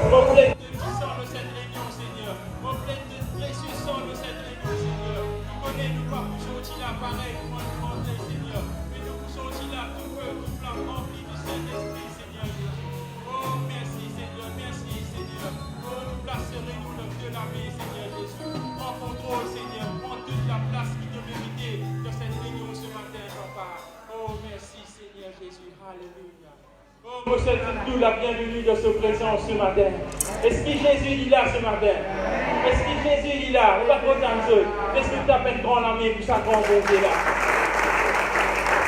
Reflète de puissance de cette réunion, Seigneur. Reflète de précieux sang de cette réunion, Seigneur. Nous connaissons, nous pas pour là pareil, pour nous demander, Seigneur. Mais nous pour là tout feu, tout flamme rempli du Saint-Esprit, Seigneur Jésus. Oh, merci, Seigneur, merci, Seigneur. Oh, nous placerons-nous de la vie, Seigneur Jésus. Prends contrôle, Seigneur. Prends toute la place qui te mérite de cette réunion ce matin, papa. Oh, merci, Seigneur Jésus. Alléluia. Oh, nous souhaitons la bienvenue de ce présent ce matin. Esprit Jésus, il est là ce matin. Esprit Jésus, il est là. On va poser un jeu. Est-ce que tu as peine grand l'ami pour sa grande bonté là?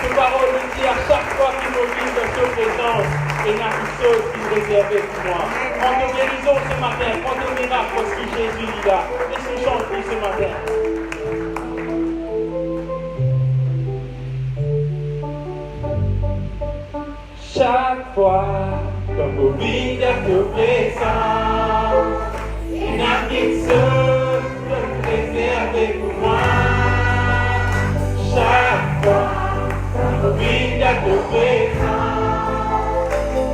Ce parole me dit à chaque fois qu'il m'oblige de ce présence, il y a une chose qui est réservée pour moi. En te guérison ce matin, en te miracle, Esprit Jésus, il est là. Et ce chante ce matin. Chaque fois qu'on m'oublie d'être présent, il n'y a qu'une chose réservée pour moi. Chaque fois qu'on m'oublie d'être présent,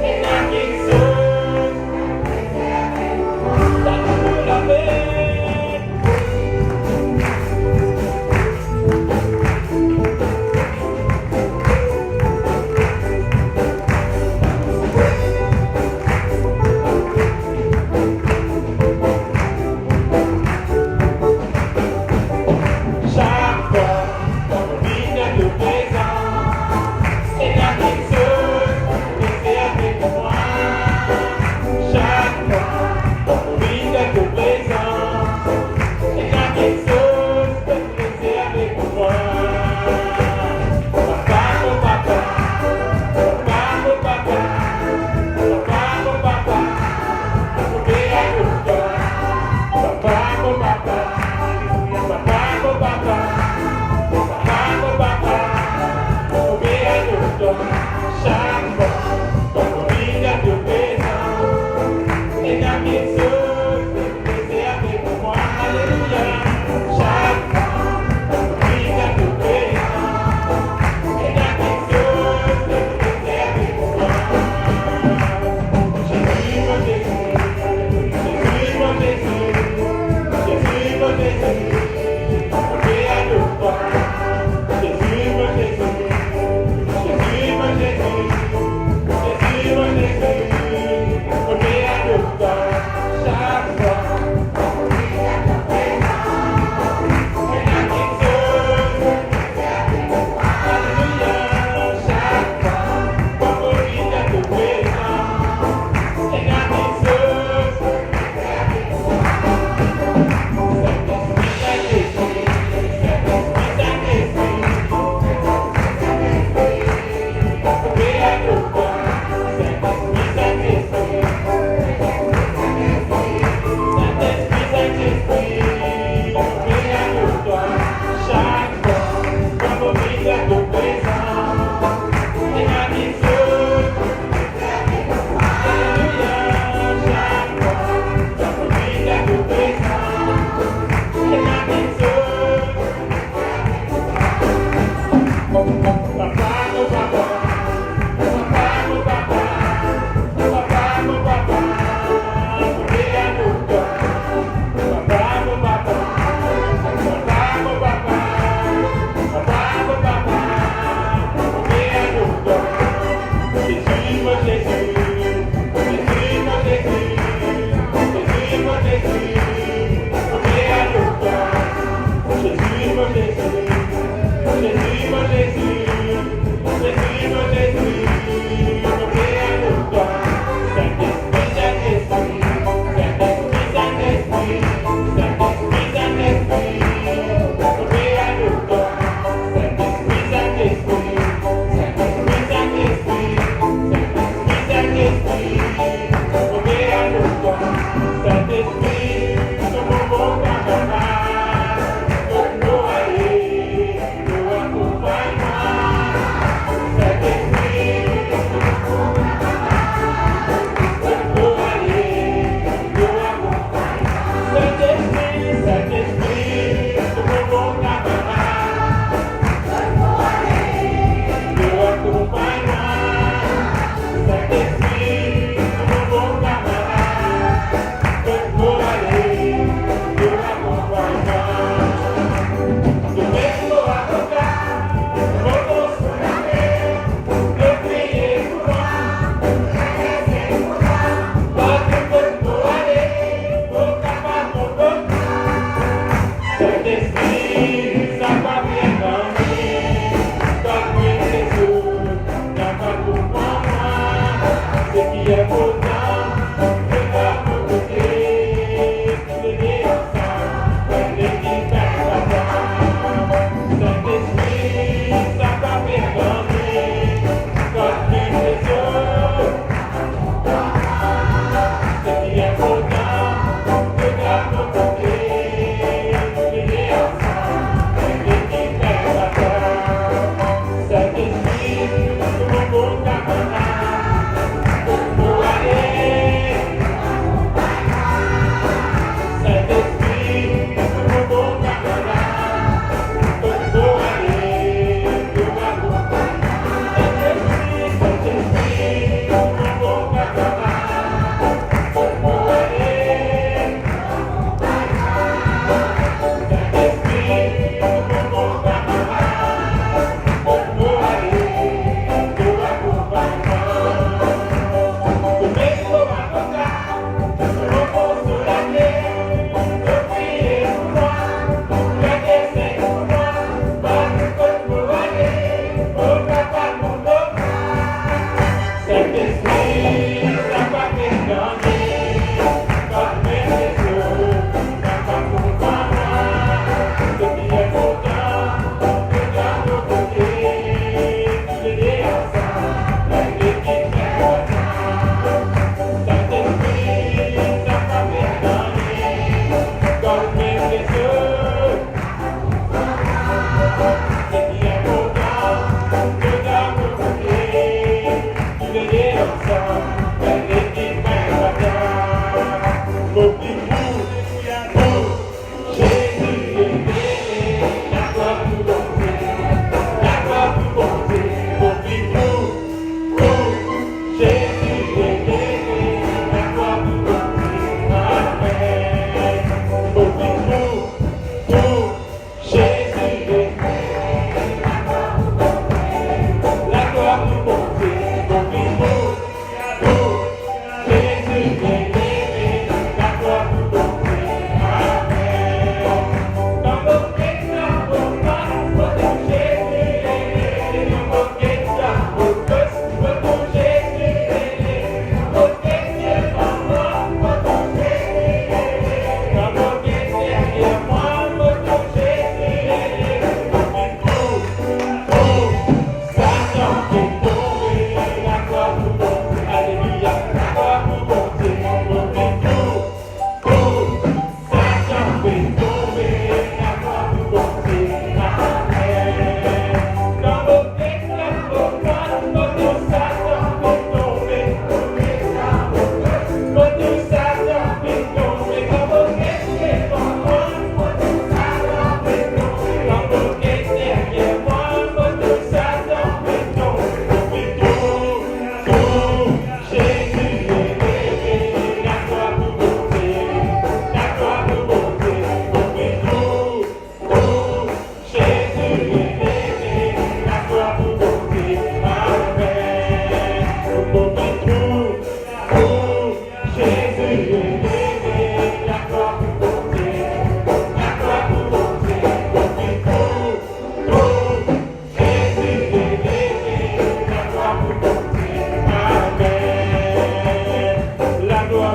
il n'y a qu'une chose réservée pour moi. T'as toujours la paix.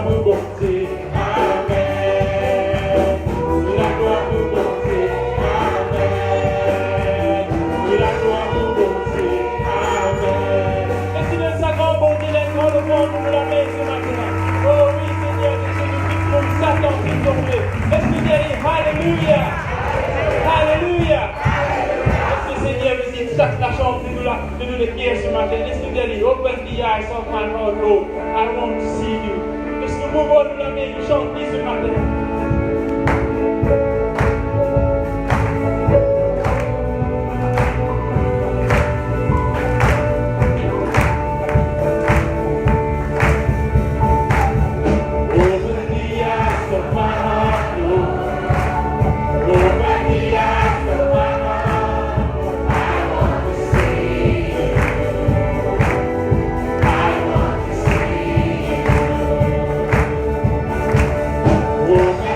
pour bon Dieu. Amen. La gloire pour bon Dieu. Amen. La gloire pour bon Dieu. Amen. Et si le sacrement bon Dieu, les grands le monde nous la met ce matin. Oh oui, Seigneur, Jésus, nous quittons Satan qui est tombé. Esprit guéri, alléluia. Alléluia. Est-ce que Seigneur visite la chambre de nous les pieds ce matin? Esprit guéri, open the eyes of my heart, Lord. I want to see you. Est-ce que vous voulez nous la mettre, nous chanter ce matin? Oh,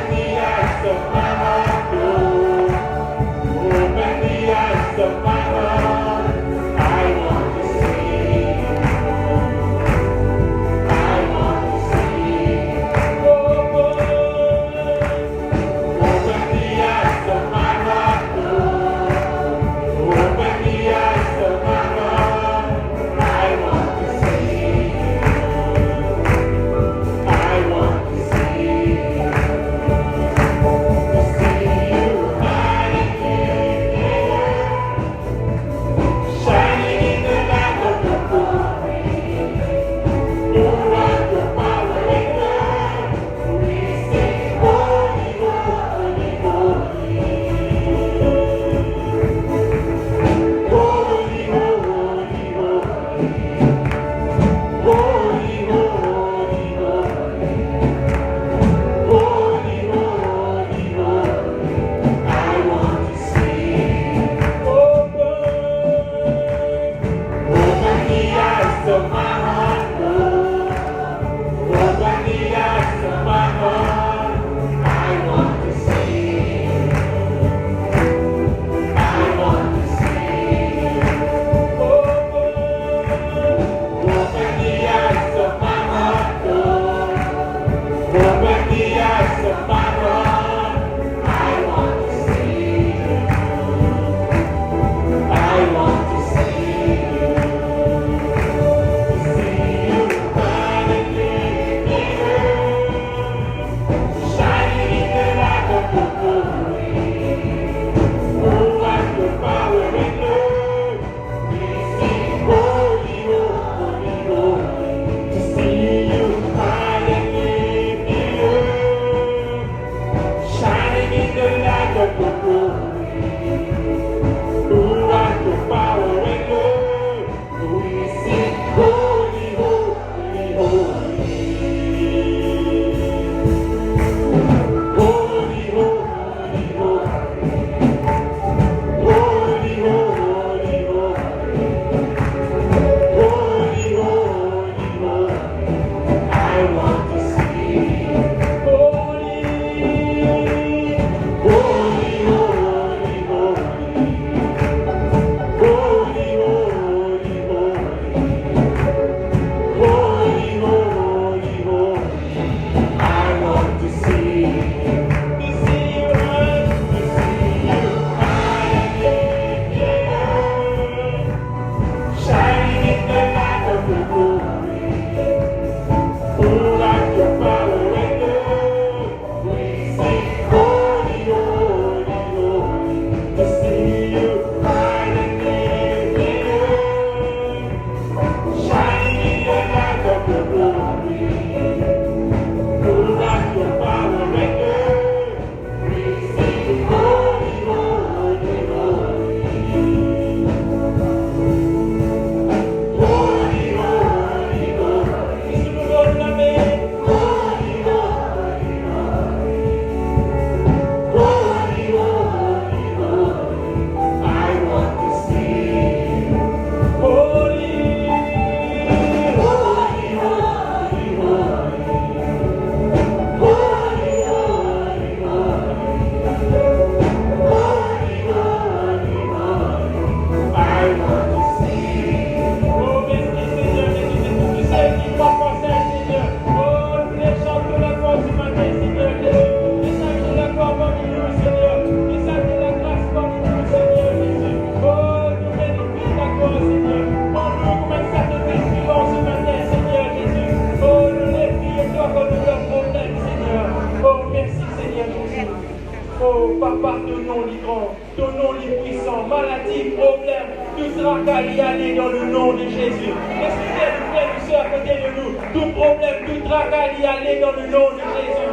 papa, ton nom est grand, ton nom est puissant, maladie, problème, tout sera qu'à y aller dans le nom de Jésus. Laisse-nous frères et sœurs à côté de nous, tout problème, tout tracas y aller dans le nom de Jésus.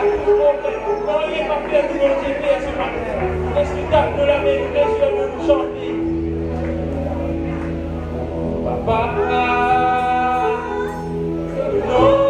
Tout problème, n'ayez pas peur de nos Père ce matin. Laisse-nous taper la main, nous les yeux de nous chanter. Papa, non.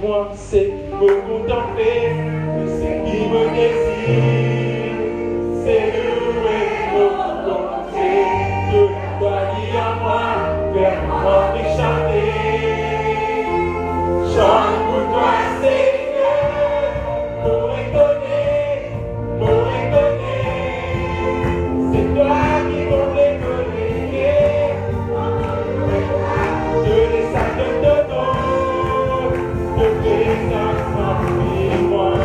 Moi, c'est me contempler de ce qui me désire. C'est louer mon volonté, de toi dire à moi, vers moi et chanter. Chante pour toi, Seigneur, pour étonner. C'est toi qui m'en décoller. Je les sacs de ton nom. De présence en moi.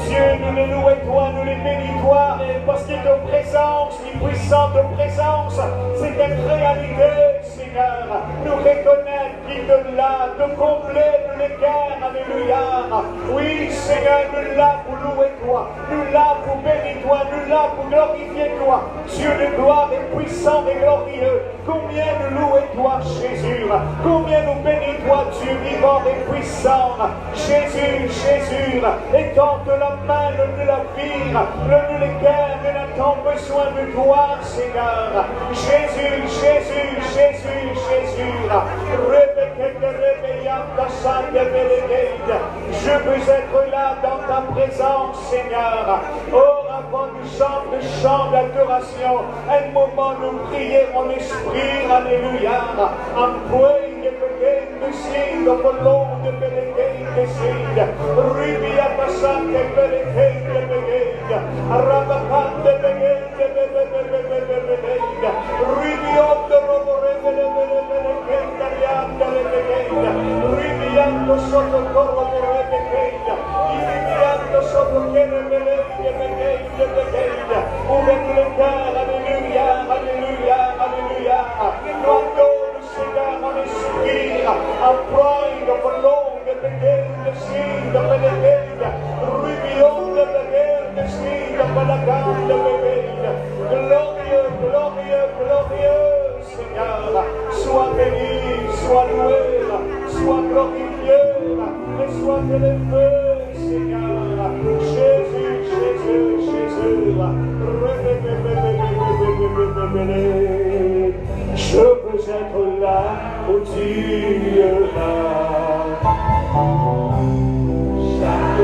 Dieu, nous les louons toi, nous les bénis toi, parce que ta présence, une puissante présence, c'est une réalité, Seigneur. Nous reconnaissons qu'il te l'a, de complet, de l'écart, alléluia. Oui, Seigneur, nous là pour louer toi, nous là pour bénir toi, nous là pour glorifier toi. Dieu de gloire et puissant et glorieux, combien nous louons toi, Jésus, combien nous bénis toi, Dieu vivant et puissant. Jésus, Jésus, étends la main, le la vie, le l'écart, nous n'avons besoin de toi, Seigneur. Jésus, Jésus, Jésus, Jésus. Je veux être là dans ta présence, Seigneur. Oh, avant nous chante le chant d'adoration, un moment nous prier en esprit, alléluia. I'm praying again to sing of the Lord, the again to sing. Ribia passante per again, the again. Rabacante again, the Ribio the Riviando sotto il corpo per Becheida, riviando sotto che ne Becheida, alleluia, alleluia, alleluia. Quando Seigneur en esprit, I'm praying of the Lord, the Becheida, sing the Becheida, riviando the Becheida, sing the Becheida, glorieux, glorieux, glorieux, Seigneur, sois béni, sois loué, sois glorifié, et sois élevé, Seigneur. Jésus, Jésus, Jésus. Je veux être là où tu es là. Chaque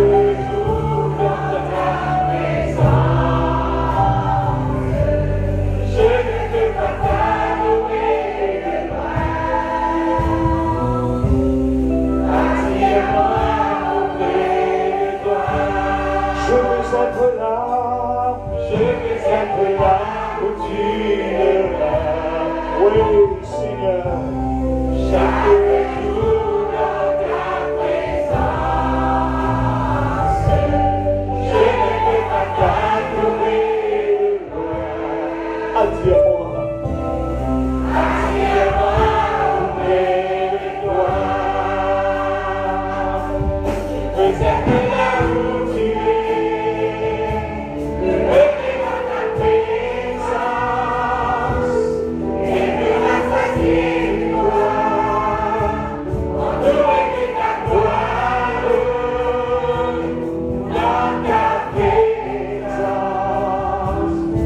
jour dans ta maison, je ne peux pas t'avouer de loin. Attire-moi auprès de toi. Je veux être là où tu es là. Oui, Seigneur, chaque jour dans ta présence, je ne peux pas t'attourer de loin. Attire-moi auprès de toi. Je veux être là où tu es, lever dans ta présence. Chaque jour dans ta présence, je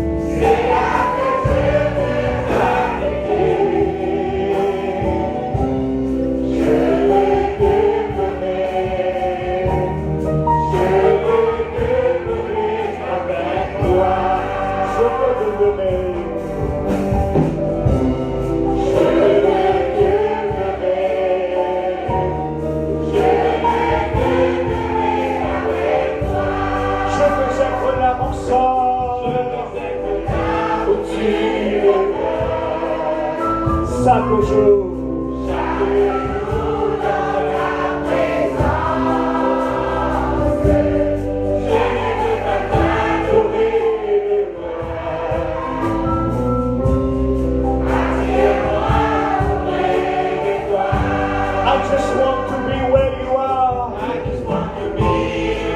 ne peux pas t'adorer de loin. Attire-moi auprès de toi. I just want to be where you are. I just want to be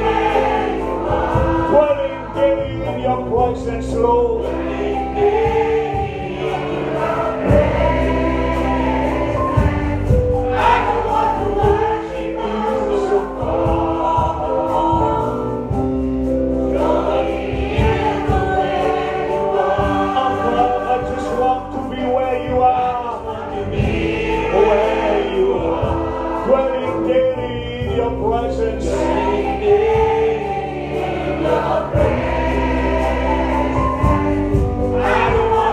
where you are. Dwelling daily in your presence, Lord. I don't want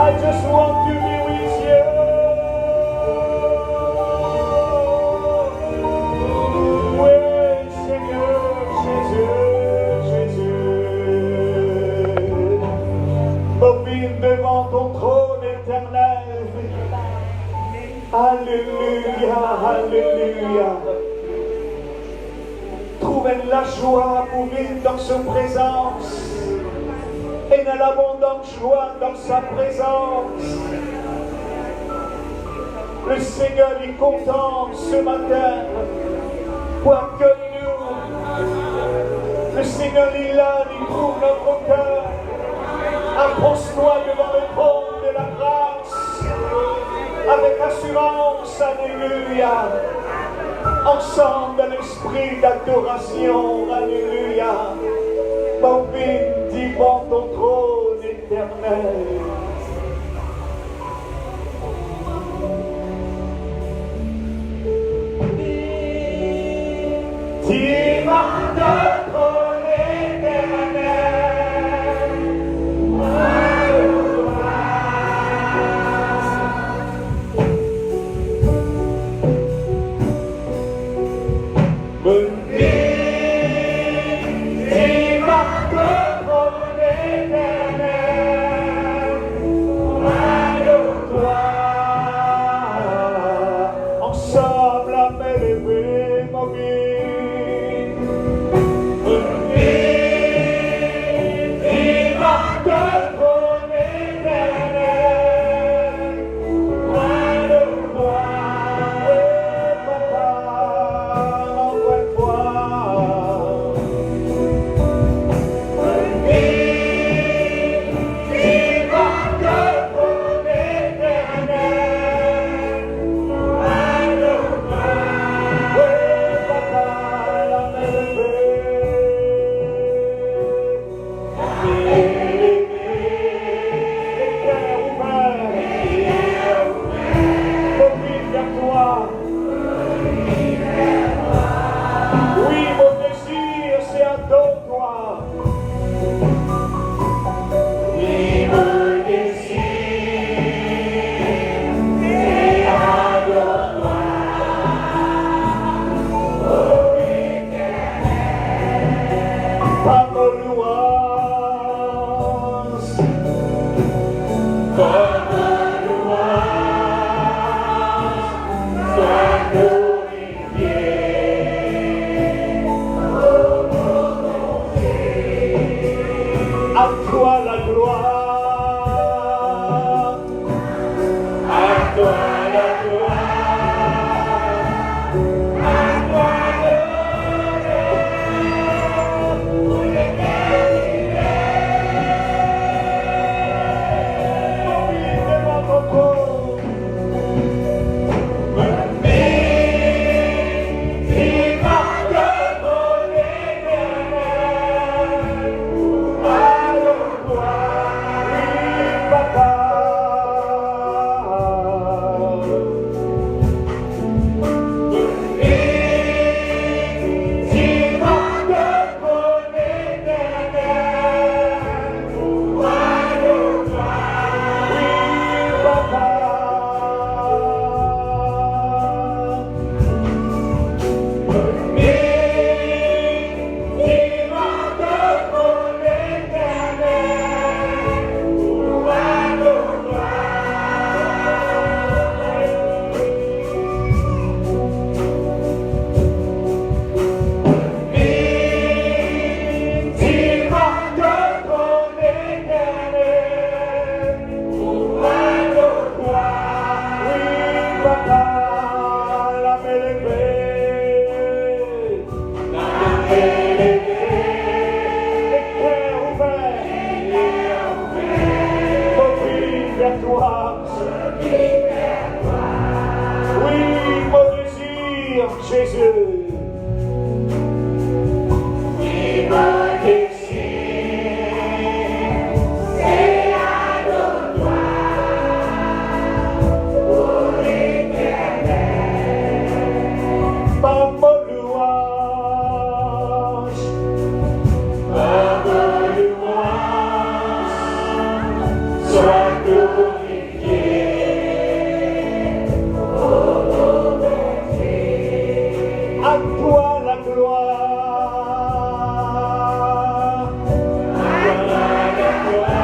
I just want to be with you. Oui, Seigneur Jésus, mobile devant ton trône éternel. Alléluia, alléluia. Trouvez la joie pour vivre dans sa présence et dans l'abondante joie dans sa présence. Le Seigneur est content ce matin pour accueillir nous. Le Seigneur est là, il trouve notre cœur. Approche-toi devant le trône de la grâce avec assurance, alléluia. Ensemble dans l'esprit d'adoration, alléluia. Mobile devant ton trône éternel. Devant ton trône éternel. sois glorifié. À toi la gloire. À toi la gloire.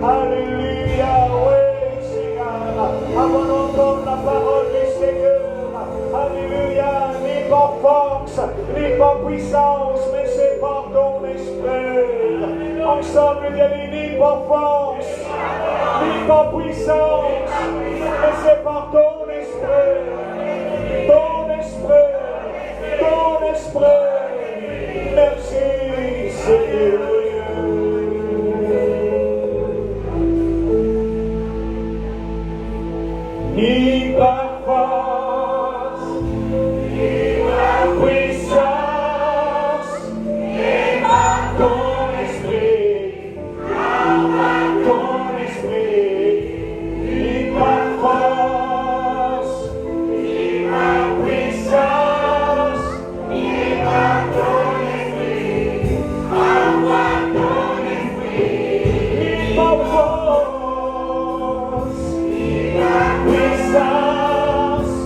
Alléluia, oui Seigneur, avant d'entendre la parole du Seigneur, alléluia, ni par force, ni par puissance, mais c'est par ton esprit. Ensemble, bien ni par force, ni par puissance, mais c'est par ton esprit, ton esprit, ton esprit. Merci Seigneur. Ni par force, ni par puissance, mais par ton esprit, ni par force, ni par puissance, mais par ton esprit, ni par force, ni par puissance.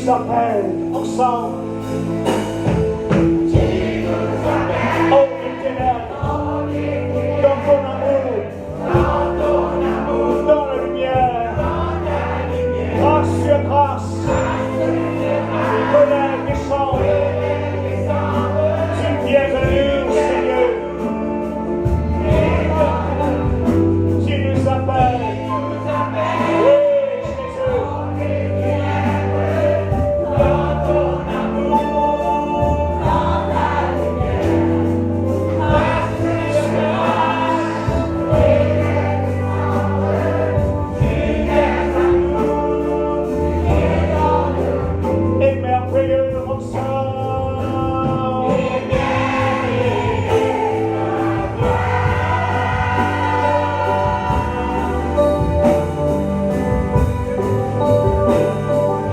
nous appelle ensemble. Oh, les ténèbres, dans ton amour, dans la lumière, grâce sur grâce, collègue et chante, tu viens à nous, Seigneur, tu nous appelles, oui, Jésus, dans ton amour, dans la lumière, grâce sur grâce, et merveilleux ensemble.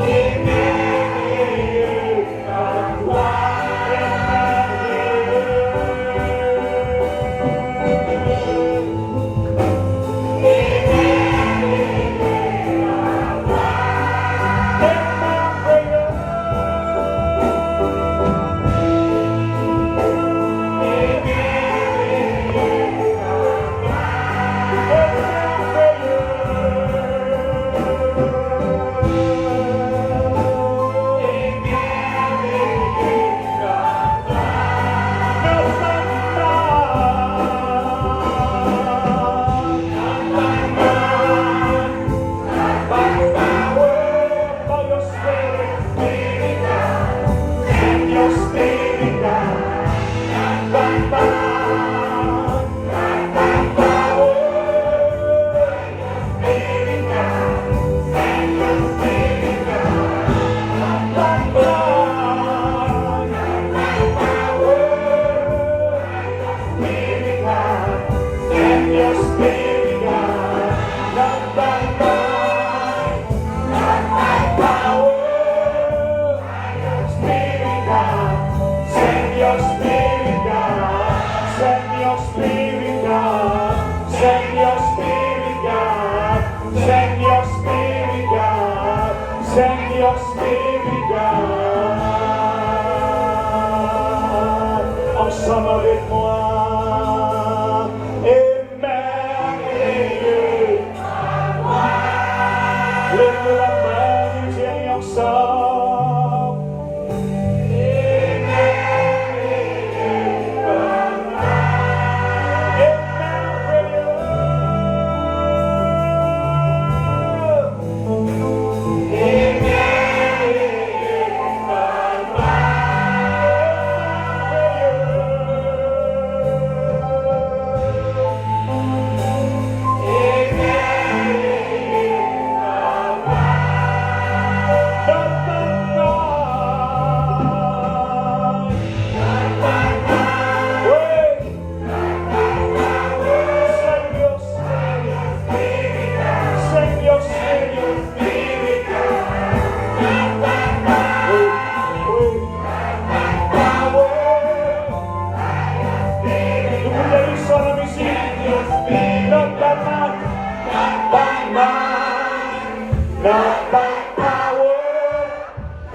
Et merveilleux ta gloire, et ensemble avec moi, et merveilleux, lève la main, nous viens ensemble, et merveilleux, et merveilleux, et merveilleux, not by power,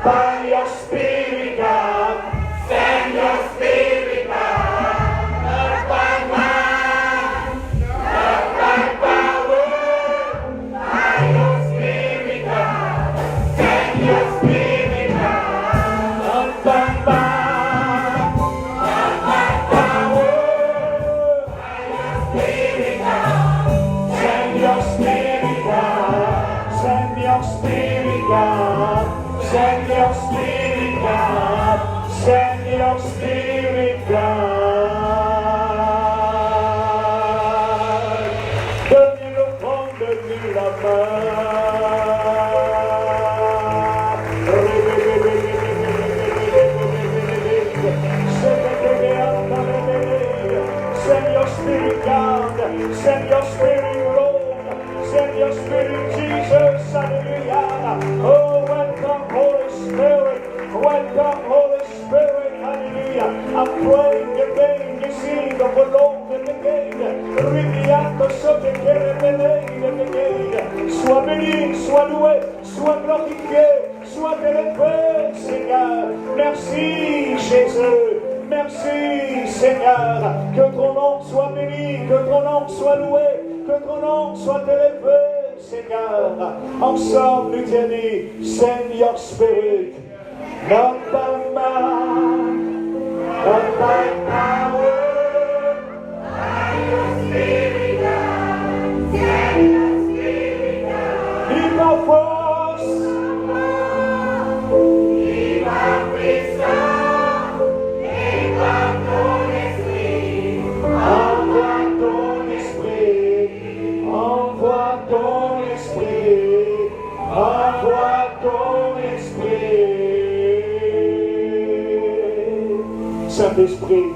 by your Spirit, God. Send your Spirit, God. Not by might, not by power, by your Spirit, God. Send your Spirit, God. Not by might, not by power, by your Spirit, God. Send your Spirit, God. Send your Spirit, God. Send your Spirit, God. Send your Spirit, God. Donnez l'offrande de la Send your Spirit, God. Send your Spirit, Lord. Send your Spirit, Jesus. Hallelujah. Oh, welcome, Holy Spirit. Welcome, Holy Spirit. Hallelujah. I'm praying again. You see the Lord in the gate. Riviato sotto che rebelle in the gate. Sois béni, sois loué, sois glorifié, soit élevé, Seigneur. Merci, Jésus. Merci, Seigneur. Que ton nom soit béni, que ton nom soit loué, que ton nom soit élevé, Seigneur. Ensemble, nous disons, send your spirit, not by might, not by power, by your spirit, God. Send your spirit, God. Vive la force, vive la puissance, vive ton esprit, envoie ton esprit, envoie ton esprit, envoie ton esprit. Saint-Esprit,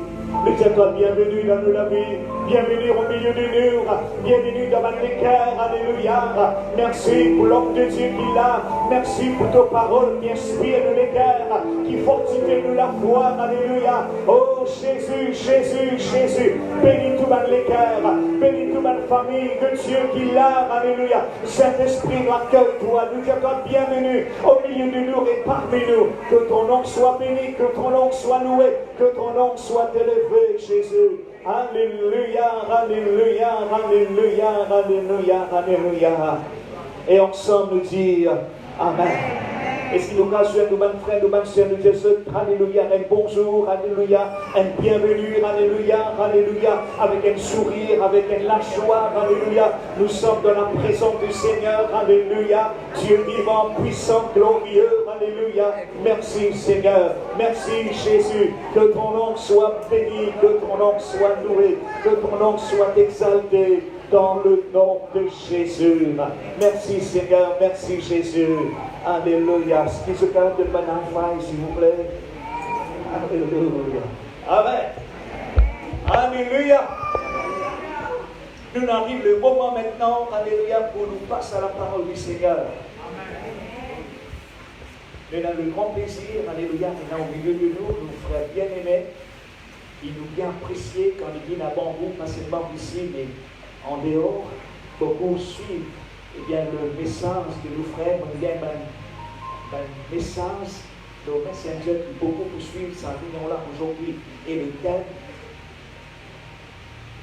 nous disons bienvenue dans nos vies, bienvenue au milieu de nous, bienvenue dans notre cœur, alléluia. Merci pour l'homme de Dieu qu'il a, merci pour tes paroles qui inspirent nos cœurs, qui fortifient nous la foi, alléluia. Oh Jésus, Jésus, Jésus, bénis tout le cœur, bénis toute la famille de Dieu qu'il a, alléluia. Saint-Esprit, accueille-toi, nous disons bienvenue au milieu de nous et parmi nous, que ton nom soit béni, que ton nom soit loué, que ton nom soit élevé, Jésus. Alléluia, alléluia, alléluia, alléluia, alléluia. Et ensemble nous dire Amen. Et si nous souhaitons nos bonnes frères, nos bonnes sœurs, nous disons alléluia, un bonjour, alléluia, un bienvenue, alléluia, alléluia, avec un sourire, avec la joie, alléluia. Nous sommes dans la présence du Seigneur, alléluia. Dieu vivant, puissant, glorieux, alléluia. Merci Seigneur, merci Jésus. Que ton nom soit béni, que ton nom soit loué, que ton nom soit exalté. Dans le nom de Jésus. Merci Seigneur, merci Jésus. Alléluia. Ce qui se garde de bonne s'il vous plaît. Alléluia. Amen. Alléluia. Nous arrive le moment maintenant, alléluia, pour nous passer à la parole du Seigneur. Nous avons le grand plaisir, alléluia, et au milieu de nous, nos frères bien-aimés, ils nous bien appréciés quand ils viennent à Bambou, pas seulement ici, mais en dehors, beaucoup suivent le message que nous frères, un message, le messenger qui beaucoup suivent cette réunion-là aujourd'hui. Et le thème,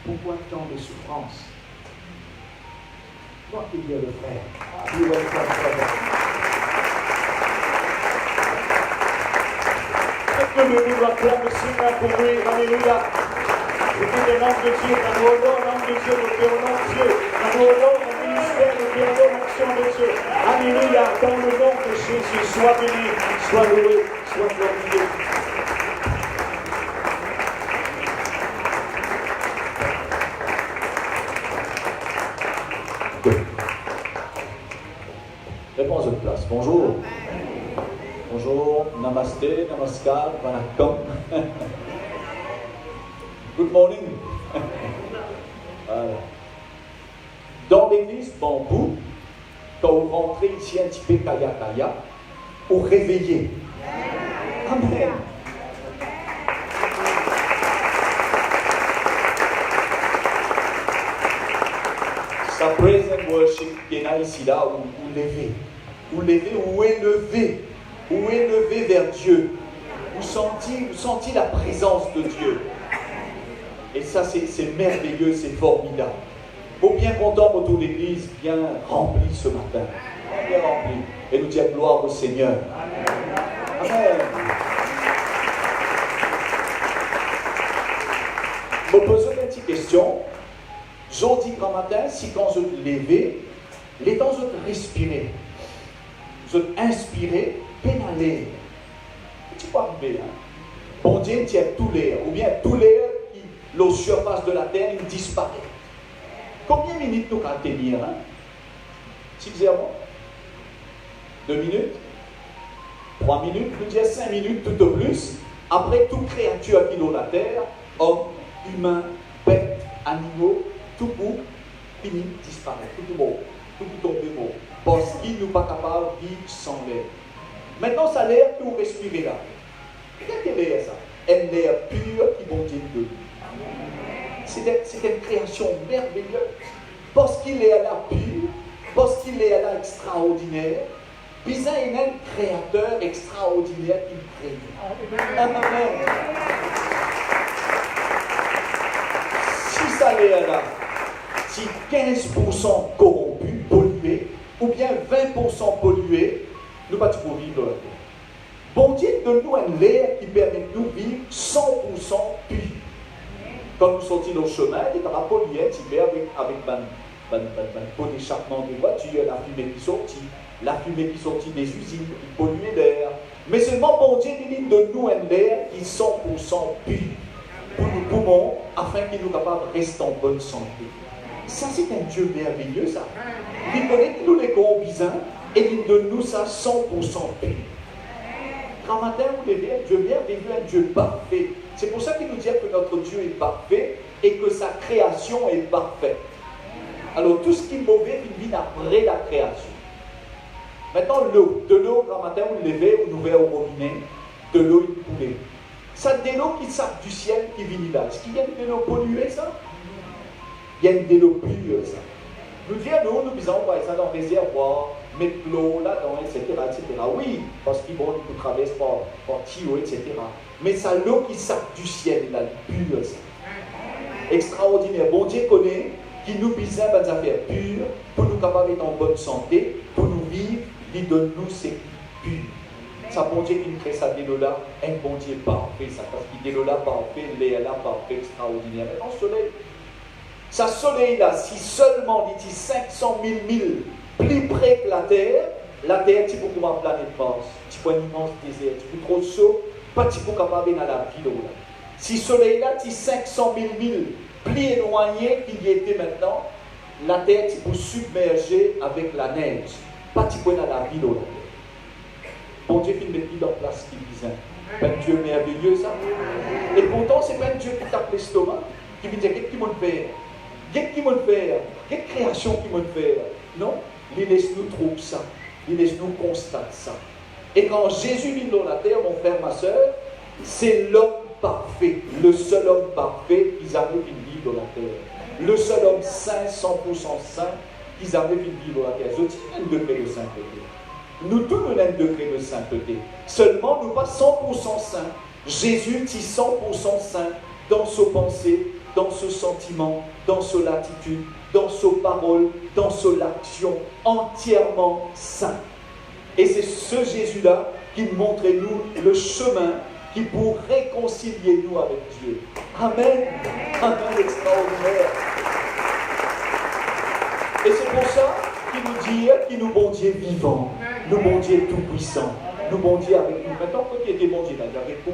pourquoi tant de souffrance? Moi qui dis le frère, est-ce que nous acclamons le Seigneur pour lui? Alléluia. C'est le nom de Dieu, dans nos noms, nom de Dieu, nous bénissons Dieu. Dans nos noms, au ministère, nous bénissons l'action de Dieu. Alléluia, dans le nom de Jésus, sois béni, sois loué, sois glorifié. Réponse de place. Bonjour. Bonjour, namasté, namaskar, vanakkam. Good morning. Dans l'église Bambou, quand vous rentrez ici un petit peu kaya, vous réveillez. Amen. Sa present worship qui est là ici, là, vous levez. Vous levez ou élevez. Vous élevez vers Dieu. Vous sentez la présence de Dieu. Et ça, c'est merveilleux, c'est formidable. Faut bien content autour de l'église, bien remplie ce matin. Bien remplie. Et nous disons gloire au Seigneur. Amen. Je me pose une petite question. Je dis qu'en matin, si quand je me lève, les temps je respirer, je inspirer, pénaler. Tu peux arriver, hein? Bon Dieu tient tout l'air, ou bien tout l'air la surface de la terre, il disparaît. Combien de minutes nous allons tenir, hein? 6 heures, 2 minutes, 3 minutes, nous disons 5 minutes tout au plus. Après, toute créature qui est dans la terre, homme, humain, bête, animaux, tout bout, fini, disparaît. Tout beau, tout tombé beau. Parce qu'il n'est pas capable de vivre sans l'air. Maintenant, ça l'air que vous respirez là. Qu'est-ce que l'air ça? Un air pur qui bon Dieu de nous. C'est une création merveilleuse. Parce qu'il est là pur, parce qu'il est là extraordinaire, Bizarre est un créateur extraordinaire qui crée. Amen. Si ça est là, si 15% corrompu, pollué, ou bien 20% pollué, nous ne pouvons pas vivre là. Bon Dieu donne-nous un l'air qui permet de nous vivre 100% pur. Quand nous sortons dans le chemin, il y a un pollué avec pot d'échappement de voiture, la fumée qui sortit des usines, qui pollue l'air. Mais seulement bon Dieu dit de nous un air qui est 100% pur pour nos poumons, afin qu'il nous capable de rester en bonne santé. Ça, c'est un Dieu merveilleux, ça. Il connaît tous les combisins et il donne nous ça 100% pur. Quand matin, vous levez, un Dieu merveilleux, un Dieu parfait. C'est pour ça qu'il nous dit que notre Dieu est parfait et que sa création est parfaite. Alors, tout ce qui est mauvais, il vient après la création. Maintenant, l'eau. De l'eau, quand matin, vous levez, vous ouvrez au robinet, de l'eau, il coule. Ça, de l'eau qui sort du ciel, qui vient là. Est-ce qu'il y a de l'eau polluée, ça? Il y a de l'eau pure, ça. Nous disons, nous disons, par exemple, dans le réservoir, mettre l'eau là-dedans, etc., etc. Oui, parce qu'il faut traverser par tuyaux, etc. Mais ça, l'eau qui sort du ciel, là, pure, ça. Extraordinaire. Bon Dieu connaît, qui nous besoin des affaires pures, pour nous capables d'être en bonne santé, pour nous vivre, il donne-nous ces purs. Ça, bon Dieu qui nous crée ça, dès là, un bon Dieu parfait, ça, parce qu'il est là parfait, l'air là parfait, extraordinaire. Mais non, soleil. Ça, soleil là, si seulement, dit 500 000 milles plus près que la Terre, tu peux comme une planète Mars, tu peux un immense désert, tu peux trop chaud, pas tu peux capable dans la ville là. Si soleil là, tu 500 000 milles plus éloigné qu'il y était maintenant, la Terre, tu peux submerger avec la neige, pas tu peux dans la ville là. Bon Dieu qui met dans place ce qu'il disait. C'est un Dieu merveilleux ça. Et pourtant, c'est pas un Dieu qui tape l'estomac, qui veut dire qu'est-ce qu'il m'a fait. Qu'est-ce qu'il m'a fait? Quelle création qu'il m'a fait? Non, il laisse nous trouver ça. Il laisse nous constater ça. Et quand Jésus vient dans la terre, mon frère, ma soeur, c'est l'homme parfait, le seul homme parfait qu'ils avaient vu vivre dans la terre. Le seul homme saint, 100% saint, qu'ils avaient vu vivre dans la terre. Je dis un degré de sainteté. Nous tous nous avons un degré de sainteté. Seulement, nous pas 100% saint. Jésus dit 100% saint dans ses pensées, dans ce sentiment, dans son attitude, dans ses paroles, dans son action, entièrement saint. Et c'est ce Jésus-là qui montre nous le chemin qui pour réconcilier nous avec Dieu. Amen. Amen, extraordinaire. Et c'est pour ça qu'il nous dit qu'il nous bon Dieu vivant, nous bon Dieu tout-puissant, nous bon Dieu avec nous. Maintenant, quand il y a des bons Dieu là, avec vous,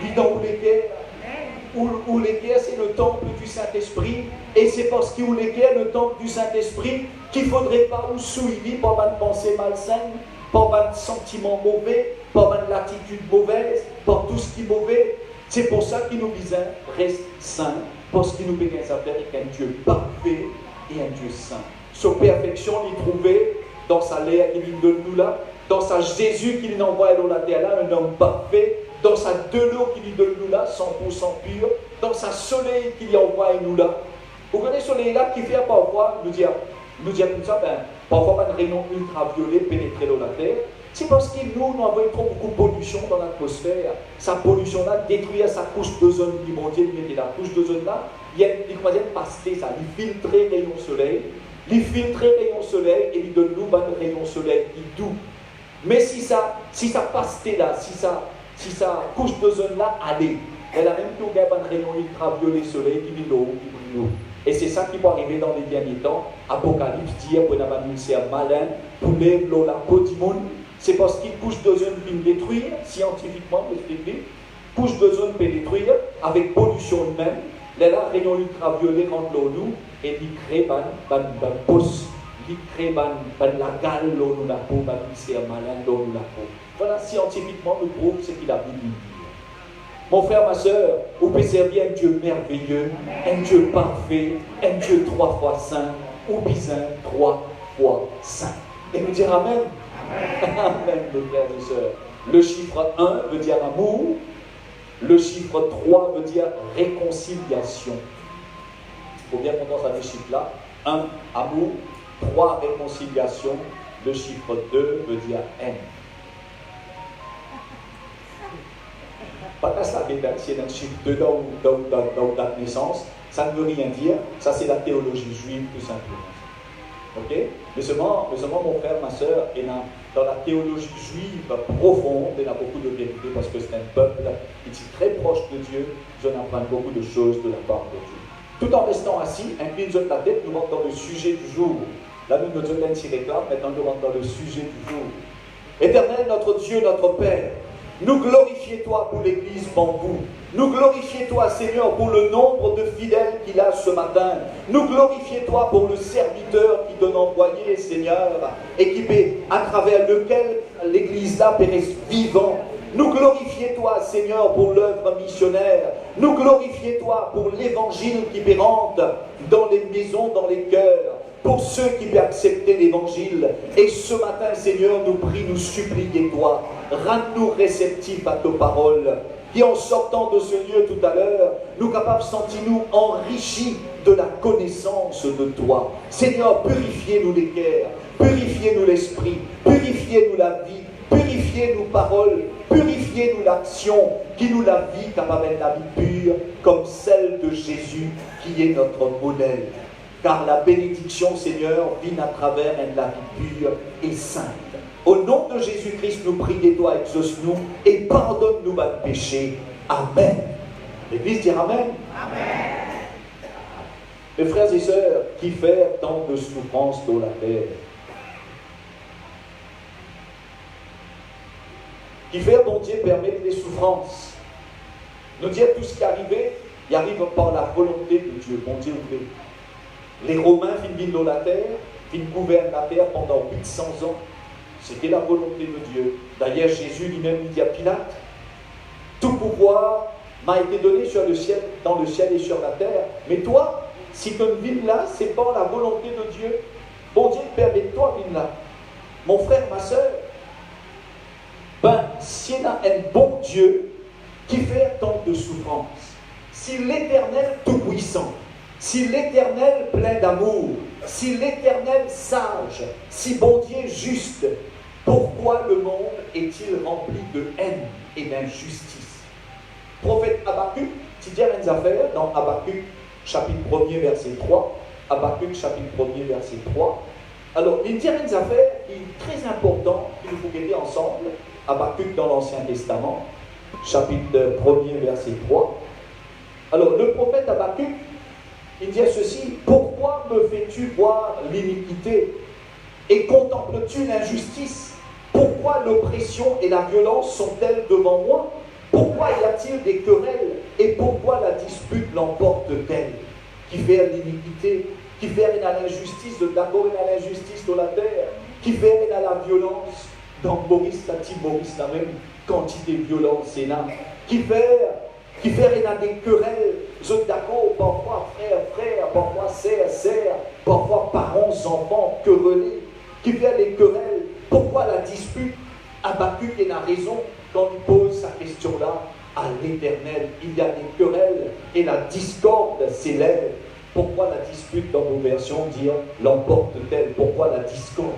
il dans lesquels où l'équerre, c'est le temple du Saint-Esprit, et c'est parce qu'il l'équerre, le temple du Saint-Esprit, qu'il ne faudrait pas nous suivre par une pensée malsaine, par un sentiment mauvais, par une attitude mauvaise, par tout ce qui est mauvais. C'est pour ça qu'il nous disait, reste saint, parce qu'il nous peut faire avec un Dieu parfait et un Dieu saint. Sa perfection, il trouvait dans sa lèvre qu'il donne nous là, dans sa Jésus qu'il envoie dans la terre là, un homme parfait, dans sa de l'eau qu'il donne nous là, 100% pur, dans sa soleil qu'il envoie nous là. Vous connaissez le soleil là qui fait parfois nous dire comme ça, parfois un rayon ultraviolet pénétrer dans la terre. C'est parce que nous avons trop beaucoup de pollution dans l'atmosphère. Sa pollution là détruit sa couche d'ozone du monde, il met la couche d'ozone là, il croisait passer ça, il filtre les rayons soleil, et il donne nous un rayon soleil qui est doux. Mais si ça passe là, si sa couche d'ozone là allait, elle a même tout un rayon ultraviolet soleil qui vient d'eau, et c'est ça qui va arriver dans les derniers temps. Apocalypse dit pour un ministère malin, pour lever la peau du monde, c'est parce qu'une couche d'ozone peut détruire, scientifiquement, couche d'ozone peut détruire, avec pollution humaine, là, rayon ultraviolet rentre dans nous, et il crée la gale dans la peau, un ministère malin dans la peau. Voilà, scientifiquement, nous prouve ce qu'il a voulu dire. Mon frère, ma soeur, vous pouvez servir un Dieu merveilleux, un Dieu parfait, un Dieu 3 fois saint, ou bizarre 3 fois saint. Et nous dire Amen. Amen, mes frères et sœurs. Le chiffre 1 veut dire amour, le chiffre 3 veut dire réconciliation. Il faut bien qu'on pense à ces chiffres-là. 1, amour, 3, réconciliation, le chiffre 2 veut dire haine. Pas qu'à cela, c'est un chiffre 2 dans la naissance, ça ne veut rien dire, ça c'est la théologie juive tout simplement. Ok? Mais seulement mon frère, ma soeur, est dans la théologie juive profonde, il y a beaucoup de vérité parce que c'est un peuple qui est très proche de Dieu, je n'apprends beaucoup de choses de la part de Dieu. Tout en restant assis, incline la tête, nous rentrons dans le sujet du jour. Là, nous ne donnons pas réclame, maintenant nous rentrons dans le sujet du jour. Éternel, notre Dieu, notre Père, nous glorifiez-toi pour l'Église Bambou. Nous glorifiez-toi, Seigneur, pour le nombre de fidèles qu'il a ce matin. Nous glorifiez-toi pour le serviteur qui donne envoyé, Seigneur, équipé, à travers lequel l'Église-là périsse vivant. Nous glorifiez-toi, Seigneur, pour l'œuvre missionnaire. Nous glorifiez-toi pour l'Évangile qui pérante dans les maisons, dans les cœurs. Pour ceux qui veulent accepter l'Évangile. Et ce matin, Seigneur, nous prions, nous supplions toi. Rends-nous réceptifs à tes paroles. Qui en sortant de ce lieu tout à l'heure, nous capables, sentis-nous enrichis de la connaissance de toi. Seigneur, purifiez-nous les cœurs, purifiez-nous l'esprit, purifiez-nous la vie, purifiez-nous paroles, purifiez-nous l'action, qui nous la vie capable de la vie pure, comme celle de Jésus, qui est notre modèle. Car la bénédiction, Seigneur, vient à travers la vie pure et sainte. Au nom de Jésus-Christ, nous prions, toi, exauce-nous et pardonne-nous nos péchés. Amen. L'Église dit Amen. Amen. Mes frères et sœurs, qui fait tant de souffrances dans la terre? Qui fait, bon Dieu, permettre des souffrances? Nous dire tout ce qui est arrivé, il arrive par la volonté de Dieu. Bon Dieu, vous les Romains vivent dans la terre, ils gouvernent la terre pendant 800 ans. C'était la volonté de Dieu. D'ailleurs, Jésus lui-même dit à Pilate, tout pouvoir m'a été donné sur le ciel, dans le ciel et sur la terre. Mais toi, si tu vis là, c'est pas la volonté de Dieu. Bon Dieu, permets-toi de vivre là. Mon frère, ma soeur, s'il y a un bon Dieu qui fait tant de souffrances, si l'Éternel tout-puissant, si l'Éternel plein d'amour, si l'Éternel sage, si bon Dieu juste, pourquoi le monde est-il rempli de haine et d'injustice? Prophète Habakkuk, tu dis une affaire dans Habakkuk chapitre 1er verset 3. Habakkuk chapitre 1er verset 3. Alors, il dit une affaire qui est très importante, qu'il faut garder ensemble. Habakkuk dans l'Ancien Testament, chapitre 1er verset 3. Alors, le prophète Habakkuk, il dit ceci, pourquoi me fais-tu voir l'iniquité et contemples-tu l'injustice? Pourquoi l'oppression et la violence sont-elles devant moi? Pourquoi y a-t-il des querelles et pourquoi la dispute l'emporte-t-elle? Qui fait l'iniquité, qui fait l'injustice, d'abord l'injustice de la terre, qui fait la violence, dans Maurice, la même quantité de violence est là, qui fait des querelles, je suis d'accord, parfois frère, parfois sœur, parfois parents, enfants, querellés, qui fait des querelles. Pourquoi la dispute? Habakkuk a la raison quand il pose sa question-là à l'Éternel. Il y a des querelles et la discorde s'élève. Pourquoi la dispute dans vos versions dire l'emporte-t-elle? Pourquoi la discorde?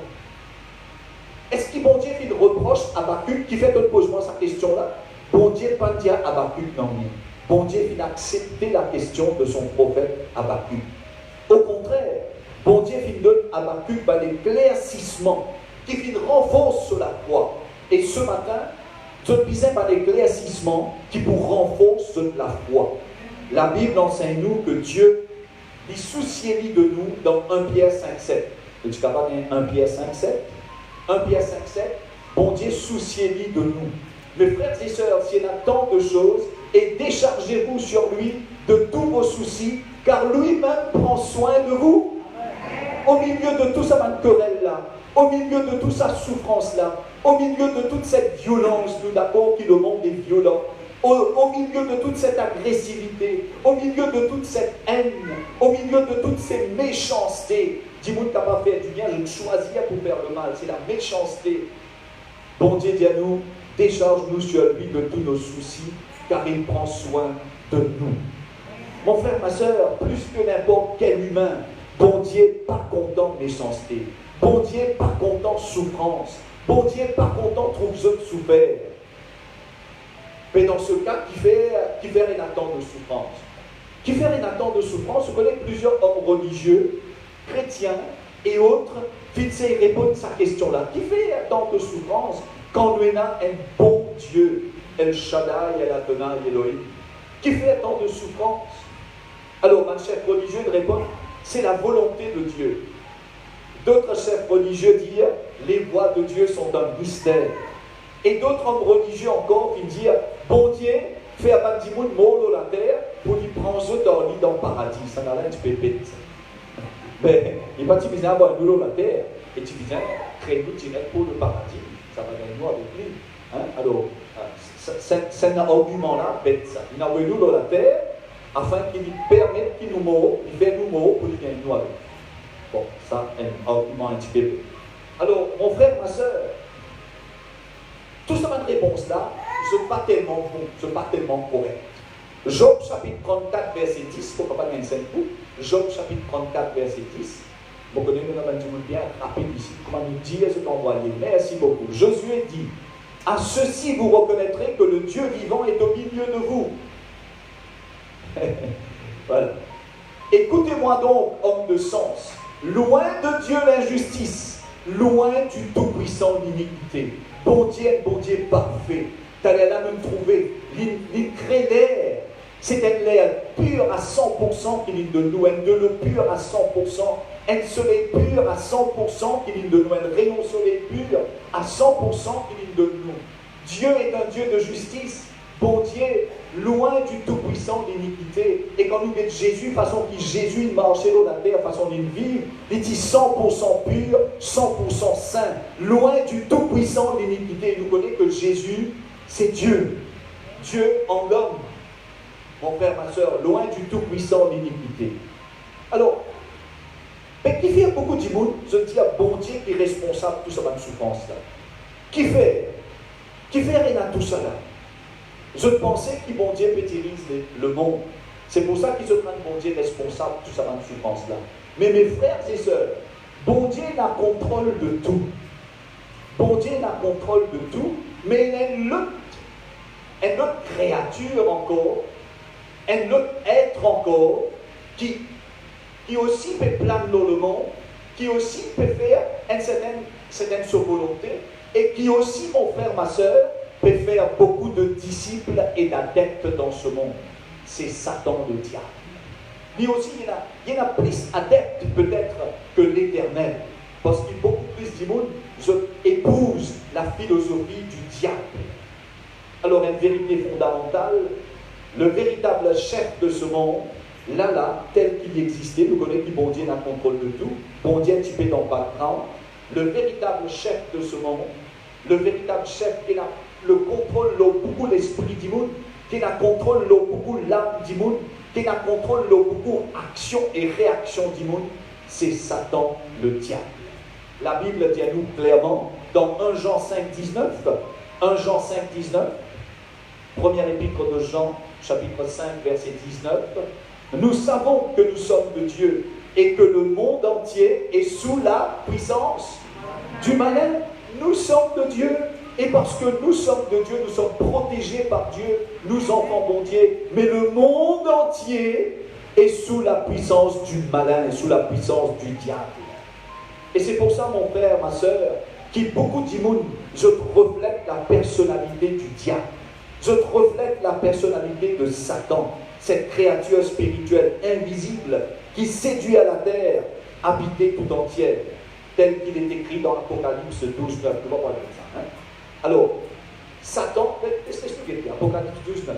Est-ce que bon Dieu fait une reproche à Habakkuk qui fait pose-moi sa question-là? Bon Dieu pas dire Habakkuk non plus. Bon Dieu vient accepter la question de son prophète Habakkuk. Au contraire, bon Dieu vient donner à Habakkuk l'éclaircissement qui vient renforcer sur la croix. Et ce matin, je disais par l'éclaircissement qui pour renforcer la foi. La Bible enseigne-nous que Dieu dit souciez-lui de nous dans 1 Pierre 5,7. Tu es capable de 1 Pierre 5,7? 1 Pierre 5,7, bon Dieu souciez-lui de nous. Mes frères et sœurs, s'il y a tant de choses, et déchargez-vous sur lui de tous vos soucis, car lui-même prend soin de vous. Au milieu de tout ça, querelle-là, au milieu de toute sa souffrance-là, au milieu de toute cette violence, nous d'accord que le monde est violent, au milieu de toute cette agressivité, au milieu de toute cette haine, au milieu de toutes ces méchancetés, dis-moi qui n'a pas fait du bien, je ne choisis pas pour faire le mal, c'est la méchanceté. Bon Dieu dit à nous, décharge-nous sur lui de tous nos soucis, car il prend soin de nous. Mon frère, ma soeur, plus que n'importe quel humain, bon Dieu n'est pas content méchanceté. Bon Dieu, par content, souffrance. Bon Dieu, par content, trouve eux souffert. Mais dans ce cas, qui fait une attente de souffrance. Qui fait une attente de souffrance, je connais plusieurs hommes religieux, chrétiens et autres, qui répondent à cette question-là. Qui fait une attente de souffrance quand nous avons un bon Dieu, El Shaddai, El Adonai, Elohim, qui fait une attente de souffrance? Alors, un chef religieux répond, c'est la volonté de Dieu. D'autres chefs religieux disent, les voies de Dieu sont un mystère. Et d'autres hommes religieux encore qui disent, bon Dieu, fait un petit monde mort la terre pour lui prendre dans le paradis. Ça n'a rien de pépite. Mais il va dire, avoir nous la terre, et tu viens créer nous direct pour le paradis. Ça va gagner nous avec lui. Hein? Alors, c'est un argument-là, bête ça. Il a envoyé nous dans la terre, afin qu'il lui permette qu'il nous meure, il fait nous mourir pour lui gagner nous avec. Bon, ça, un argument un petit peu. Alors, mon frère, ma soeur, tout ça, ma réponse-là, ce n'est pas tellement bon, ce n'est pas tellement correct. Job chapitre 34, verset 10, pourquoi pas gagner 5 coups? Job chapitre 34, verset 10. Vous connaissez, nous avons dit bien rapide ici, comment nous dire ce qu'on voit lire. Merci beaucoup. Josué dit, à ceci vous reconnaîtrez que le Dieu vivant est au milieu de vous. Voilà. Écoutez-moi donc, homme de sens. Loin de Dieu l'injustice, loin du Tout-Puissant l'iniquité. Bon Dieu parfait. T'allais là nous trouver. Il crée l'air. C'est un l'air pur à 100% qu'il est de nous. Un de l'eau pure à 100%. Un soleil pur à 100% qu'il est de nous. Un rayon soleil pur à 100% qu'il est de nous. Dieu est un Dieu de justice. Bon Dieu, loin du Tout-Puissant l'iniquité. Et quand nous mettons Jésus, façon que Jésus marchait dans la terre, façon qu'il vit, il dit 100% pur, 100% saint. Loin du Tout-Puissant l'iniquité. Nous connaissons que Jésus, c'est Dieu. Dieu en l'homme. Mon frère, ma soeur, loin du Tout-Puissant l'iniquité. Alors, mais qui fait beaucoup de monde, je dis à bon Dieu qui est responsable de toute cette souffrance-là. Qui fait rien à tout cela. Je pensais que bon Dieu pétérise le monde. C'est pour ça qu'ils se prennent bon Dieu responsable de toute cette souffrance-là. Mais mes frères et sœurs, bon Dieu n'a contrôle de tout. Bon Dieu n'a contrôle de tout, mais il y a une autre créature encore, un autre être encore, qui aussi peut planer dans le monde, qui aussi peut faire une certaine volonté, et qui aussi, mon frère, ma soeur, peut faire beaucoup de disciples et d'adeptes dans ce monde. C'est Satan le diable. Lui aussi, il y en a plus adeptes peut-être que l'Éternel. Parce qu'il y a beaucoup plus du monde, je épouse la philosophie du diable. Alors, une vérité fondamentale, le véritable chef de ce monde, là, tel qu'il existait, nous connaissons que bon Dieu a le contrôle de tout, bon Dieu un petit peu dans le background, le véritable chef de ce monde, le véritable chef qui a le contrôle de beaucoup l'esprit du monde, qui a le contrôle de beaucoup l'âme du monde, qui a le contrôle de beaucoup action et réaction du monde, c'est Satan le diable. La Bible dit à nous clairement, dans 1 Jean 5, 19, 1 Jean 5, 19, première épître de Jean, chapitre 5, verset 19, nous savons que nous sommes de Dieu et que le monde entier est sous la puissance du malin. Nous sommes de Dieu et parce que nous sommes de Dieu, nous sommes protégés par Dieu, nous enfants bon Dieu, mais le monde entier est sous la puissance du malin et sous la puissance du diable. Et c'est pour ça, mon frère, ma soeur, qui beaucoup du monde, je reflète la personnalité du diable. Je reflète la personnalité de Satan, cette créature spirituelle invisible qui séduit à la terre, habitée tout entière, tel qu'il est écrit dans Apocalypse 12, 9. On va parler de ça. Hein? Alors, Satan, laissez-moi expliquer, Apocalypse 12, 9.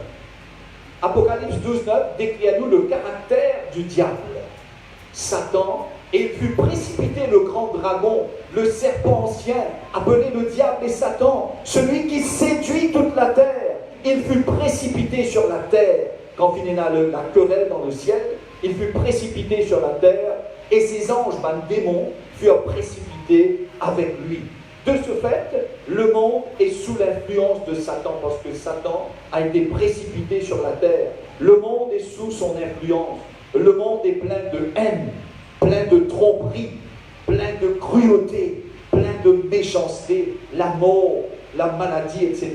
Apocalypse 12, 9 décrit à nous le caractère du diable. Satan, et il fut précipité le grand dragon, le serpent ancien, appelé le diable et Satan, celui qui séduit toute la terre. Il fut précipité sur la terre. Quand il y a la querelle dans le ciel, il fut précipité sur la terre, et ses anges, démons, furent précipités avec lui. De ce fait, le monde est sous l'influence de Satan, parce que Satan a été précipité sur la terre. Le monde est sous son influence. Le monde est plein de haine, plein de tromperie, plein de cruauté, plein de méchanceté, la mort, la maladie, etc.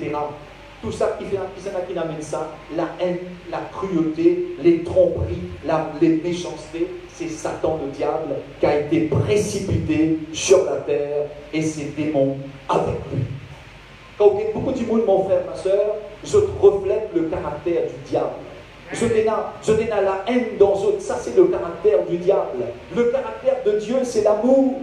Tout ça qui amène ça, la haine, la cruauté, les tromperies, les méchancetés, c'est Satan le diable qui a été précipité sur la terre et ses démons avec lui. Quand vous êtes beaucoup de monde, mon frère, ma soeur, je reflète le caractère du diable. Je n'ai la haine dans eux. Ça, c'est le caractère du diable. Le caractère de Dieu, c'est l'amour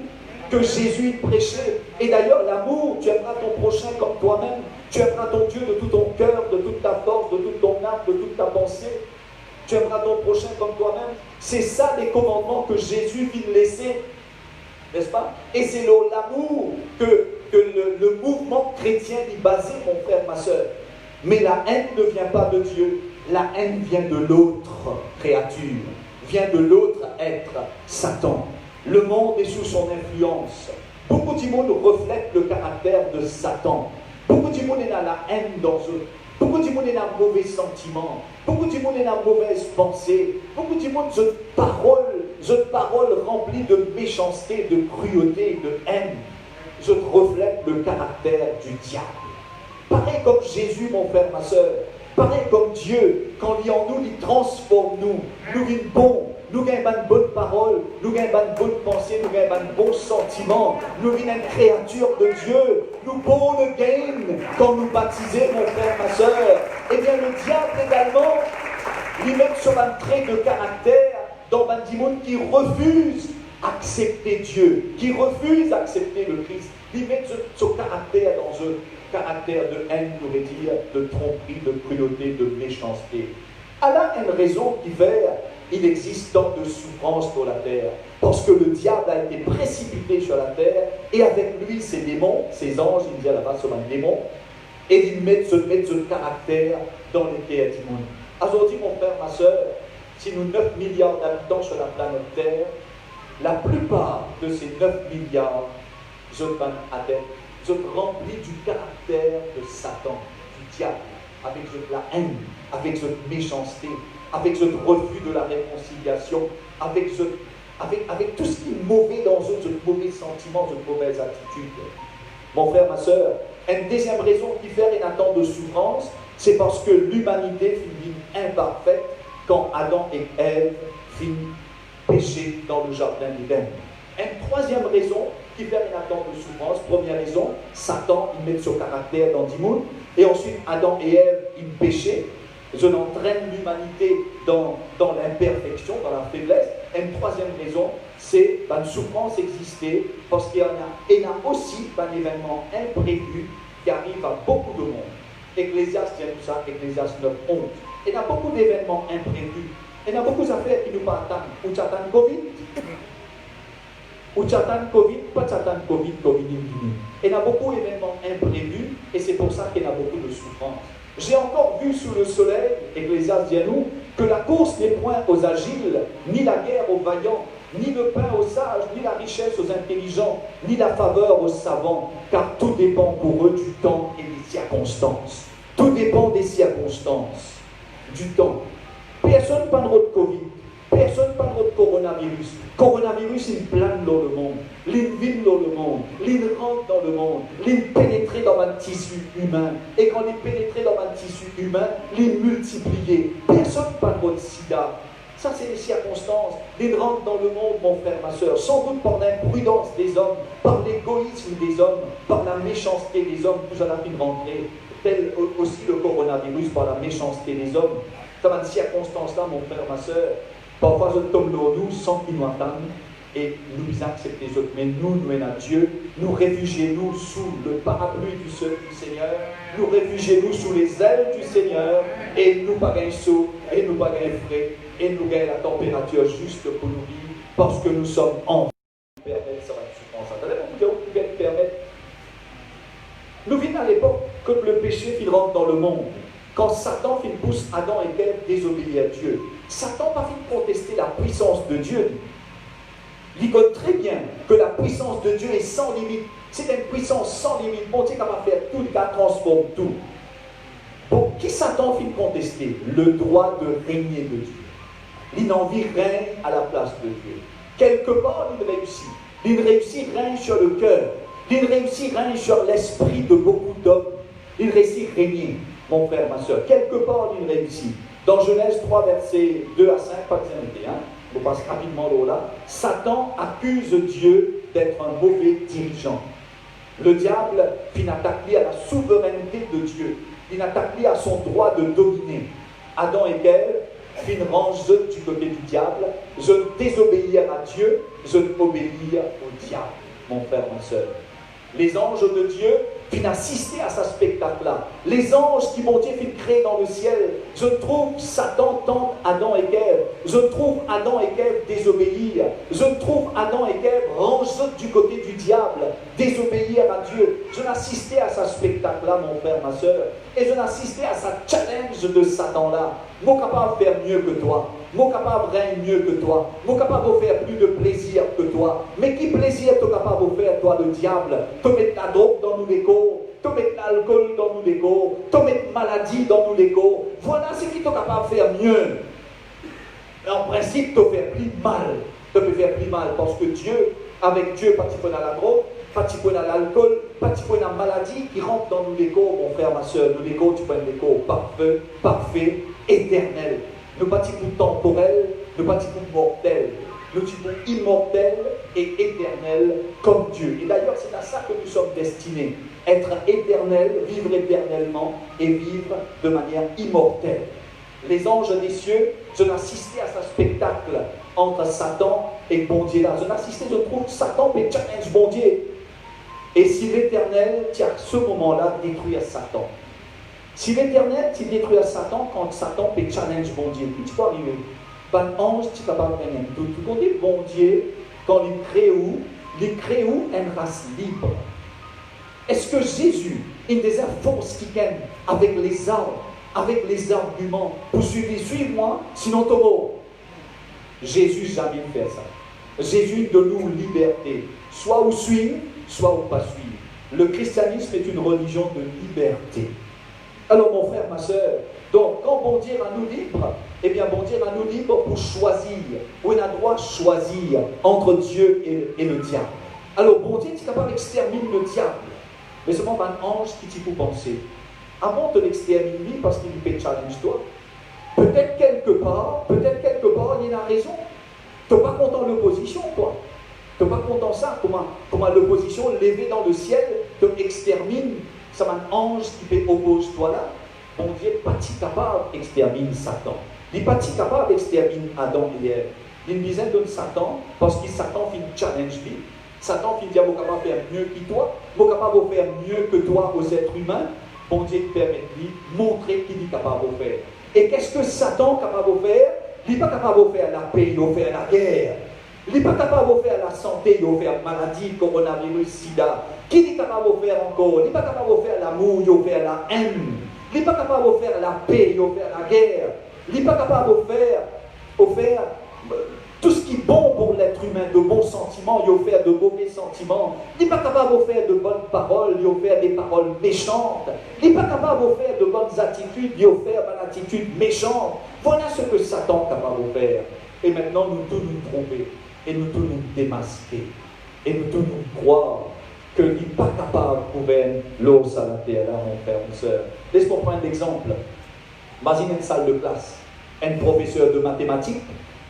que Jésus prêchait. Et d'ailleurs, l'amour, tu aimeras ton prochain comme toi-même. Tu aimeras ton Dieu de tout ton cœur, de toute ta force, de toute ton âme, de toute ta pensée. Tu aimeras ton prochain comme toi-même. C'est ça les commandements que Jésus vient laisser. N'est-ce pas? Et c'est l'amour que le mouvement chrétien est basé, mon frère, ma soeur. Mais la haine ne vient pas de Dieu. La haine vient de l'autre créature, vient de l'autre être, Satan. Le monde est sous son influence. Beaucoup de monde reflète le caractère de Satan. Beaucoup de monde a la haine dans eux. Beaucoup de monde a un mauvais sentiment. Beaucoup de monde a une mauvaise pensée. Beaucoup de monde a parole remplie de méchanceté, de cruauté, de haine. Je reflète le caractère du diable. Pareil comme Jésus, mon frère, ma soeur. Pareil comme Dieu, quand il est en nous, il transforme nous. Nous vîmes bons, nous gagnons une bonne parole, nous gagnons une bonne pensée, nous gagnons un bon sentiment. Nous vîmes une créature de Dieu. Nous born again quand nous baptisons, mon frère, ma soeur. Eh bien, le diable également, il met sur un trait de caractère dans un monde qui refuse accepter Dieu, qui refuse d'accepter le Christ. Il met ce caractère dans eux. Caractère de haine, nous pourrait dire, de tromperie, de cruauté, de méchanceté. Allah a une raison qui fait il existe tant de souffrance sur la terre. Parce que le diable a été précipité sur la terre et avec lui ses démons, ses anges, il dit là-bas sur un démon, et ils mettent ce caractère dans les cœurs du monde. Aujourd'hui, mon frère, ma soeur, si nous 9 milliards d'habitants sur la planète Terre, la plupart de ces 9 milliards, je van adeptes, je remplis du caractère de Satan, du diable, avec la haine, avec cette méchanceté, avec ce refus de la réconciliation, avec tout ce qui est mauvais dans eux, ce mauvais sentiment, cette mauvaise attitude. Mon frère, ma soeur, une deuxième raison qui fait une attente de souffrance, c'est parce que l'humanité finit imparfaite quand Adam et Ève finissent péché dans le jardin d'Éden. Une troisième raison qui fait une attente de souffrance, première raison, Satan, il met son caractère dans Dimoun, et ensuite Adam et Ève, ils péchaient, je n'entraîne l'humanité dans l'imperfection, dans la faiblesse. Et une troisième raison, c'est une souffrance existée, parce qu'il y a aussi un événement imprévu qui arrive à beaucoup de monde. Ecclésiaste dit tout ça, Ecclésiaste 9, 11. Il y a beaucoup d'événements imprévus. Il y a beaucoup d'affaires qui nous attendent. Ou tu attends Covid, ou tu attends Covid, pas tu attends Covid. Il y a beaucoup d'événements imprévus et c'est pour ça qu'il y a beaucoup de souffrance. J'ai encore vu sous le soleil, Ecclésiaste dit à nous, que la course n'est point aux agiles, ni la guerre aux vaillants, ni le pain aux sages, ni la richesse aux intelligents, ni la faveur aux savants, car tout dépend pour eux du temps et des circonstances. Tout dépend des circonstances, du temps. Personne ne parle de Covid, personne ne parle de coronavirus. Coronavirus, il plane dans le monde, il vit dans le monde, il rentre dans le monde, il pénètre dans un tissu humain. Et quand il pénètre dans un tissu humain, il multiplie. Personne ne parle de sida. Ça, c'est les circonstances. Il rentre dans le monde, mon frère, ma soeur, sans doute par l'imprudence des hommes, par l'égoïsme des hommes, par la méchanceté des hommes, tout ça a pu rentrer. Tel aussi le coronavirus par la méchanceté des hommes. Dans une circonstance-là, mon frère, ma soeur, parfois je tombe dans nous sans qu'ils nous attendent et nous acceptons les autres. Mais nous à Dieu, nous réfugions-nous sous le parapluie du Seigneur, nous réfugions-nous sous les ailes du Seigneur et nous pas gagnons chaud, et nous pas gagnons frais, et nous gagnons la température juste pour nous vivre parce que nous sommes en permettre ça va être souffrance. Attendez, vous pouvez permettre. Nous vivons à l'époque que le péché qui rentre dans le monde. Quand Satan pousse Adam et Ève désobéir à Dieu, Satan va contester la puissance de Dieu. Il connaît très bien que la puissance de Dieu est sans limite. C'est une puissance sans limite. Bon, Dieu va faire tout, il transforme tout. Bon, qui Satan contester? Le droit de régner de Dieu. Il a envie de régner à la place de Dieu. Quelque part, il réussit. L'inréussi règne sur le cœur. L'inréussi règne sur l'esprit de beaucoup d'hommes. L'inréussi règne, mon frère, ma soeur. Quelque part, l'inréussi. Dans Genèse 3, versets 2 à 5, pas que on passe rapidement là. Satan accuse Dieu d'être un mauvais dirigeant. Le diable fin attaque à la souveraineté de Dieu. Il attaque à son droit de dominer. Adam et Ève fin rangent du côté du diable. Je désobéir à Dieu, je obéir au diable, mon frère, ma soeur. Les anges de Dieu fin assister à ce spectacle-là. Les anges qui m'ont Dieu fin créer dans le ciel. Je trouve Satan tente Adam et Ève. Je trouve Adam et Ève désobéir. Je trouve Adam et Ève ranger du côté du diable, désobéir à Dieu. Je n'assistais à ce spectacle-là, mon frère, ma soeur. Et je n'assistais à ce challenge de Satan-là. Moi capable de faire mieux que toi. Moi capable de régner mieux que toi. Moi capable de faire plus de plaisir que toi. Mais qui plaisir tu es capable de faire, toi, le diable? Te mettre la drogue dans nous les corps, te mettre l'alcool dans nous les corps, te mettre maladie dans nous les corps. Voilà ce qui est capable de faire mieux. En principe, te faire plus mal. Te peut faire plus mal parce que Dieu, avec Dieu, pas tu peux dans la drogue, pas tu peux dans l'alcool, pas tu peux dans la maladie qui rentre dans nous les corps, mon frère, ma soeur. Nous les corps, tu peux les corps parfait, éternel. Nous pas temporel, nous pas mortel. Nous sommes immortels et éternels comme Dieu. Et d'ailleurs, c'est à ça que nous sommes destinés. Être éternels, vivre éternellement et vivre de manière immortelle. Les anges des cieux, je n'assistais à ce spectacle entre Satan et bon Dieu là. Je n'assistais, je trouve Satan mais challenge bon Dieu. Et si l'Éternel, tu as à ce moment-là détruire Satan. Si l'Éternel, tu détruis Satan quand Satan peut challenge bon Dieu, tu peux arriver. Ben, ange, tu ne peux pas gagner. Tout le dit bon Dieu, quand il crée où une race libre. Est-ce que Jésus, il des forces qui gagne avec les armes, avec les arguments, pour suivre-moi, sinon tu mort. Jésus jamais fait ça. Jésus donne nous liberté, soit ou suivre, soit ou pas suivre. Le christianisme est une religion de liberté. Alors mon frère, ma soeur, donc quand bon Dieu a nous libre, eh bien bon Dieu a nous libre pour choisir, où il a droit de choisir entre Dieu et le diable. Alors bon Dieu est capable d'exterminer le diable, mais seulement un ange qui t'y peut penser. Avant de l'exterminer parce qu'il peut challenge toi, peut-être quelque part, il y a une raison. Tu n'es pas content de l'opposition, toi. Tu n'es pas content de ça, comment l'opposition levée dans le ciel te extermine. C'est un ange qui peut opposer toi là. Bon Dieu n'est pas capable d'exterminer Satan. Il n'est pas capable d'exterminer Adam et Ève. Il disait de Satan, parce que Satan fait une challenge lui. Satan fait dire, je suis capable de faire mieux que toi, je suis capable de faire mieux que toi aux êtres humains. Bon Dieu permet de lui montrer qu'il est capable de faire. Et qu'est-ce que Satan est capable de faire? Il n'est pas capable de faire la paix, il va faire la guerre. Il n'est pas capable de faire la santé, il va faire maladie, coronavirus, sida. Qui est capable de faire encore? Il n'est pas capable de faire l'amour, il va faire la haine. Il n'est pas capable de faire la paix, il va faire la guerre. Il n'est pas capable de faire tout ce qui est bon pour l'être humain, de bons sentiments, il va faire de mauvais sentiments. Il n'est pas capable de faire de bonnes paroles, il va faire des paroles méchantes. Il n'est pas capable de faire de bonnes attitudes, il va faire une attitude méchante. Voilà ce que Satan est capable de faire. Et maintenant, nous tous nous tromper, et nous tous nous démasquer, et nous tous nous croire qu'il n'est pas capable de gouverner l'os à la terre, là, mon frère, mon soeur. Laisse-moi prendre l'exemple. Imagine une salle de classe, un professeur de mathématiques,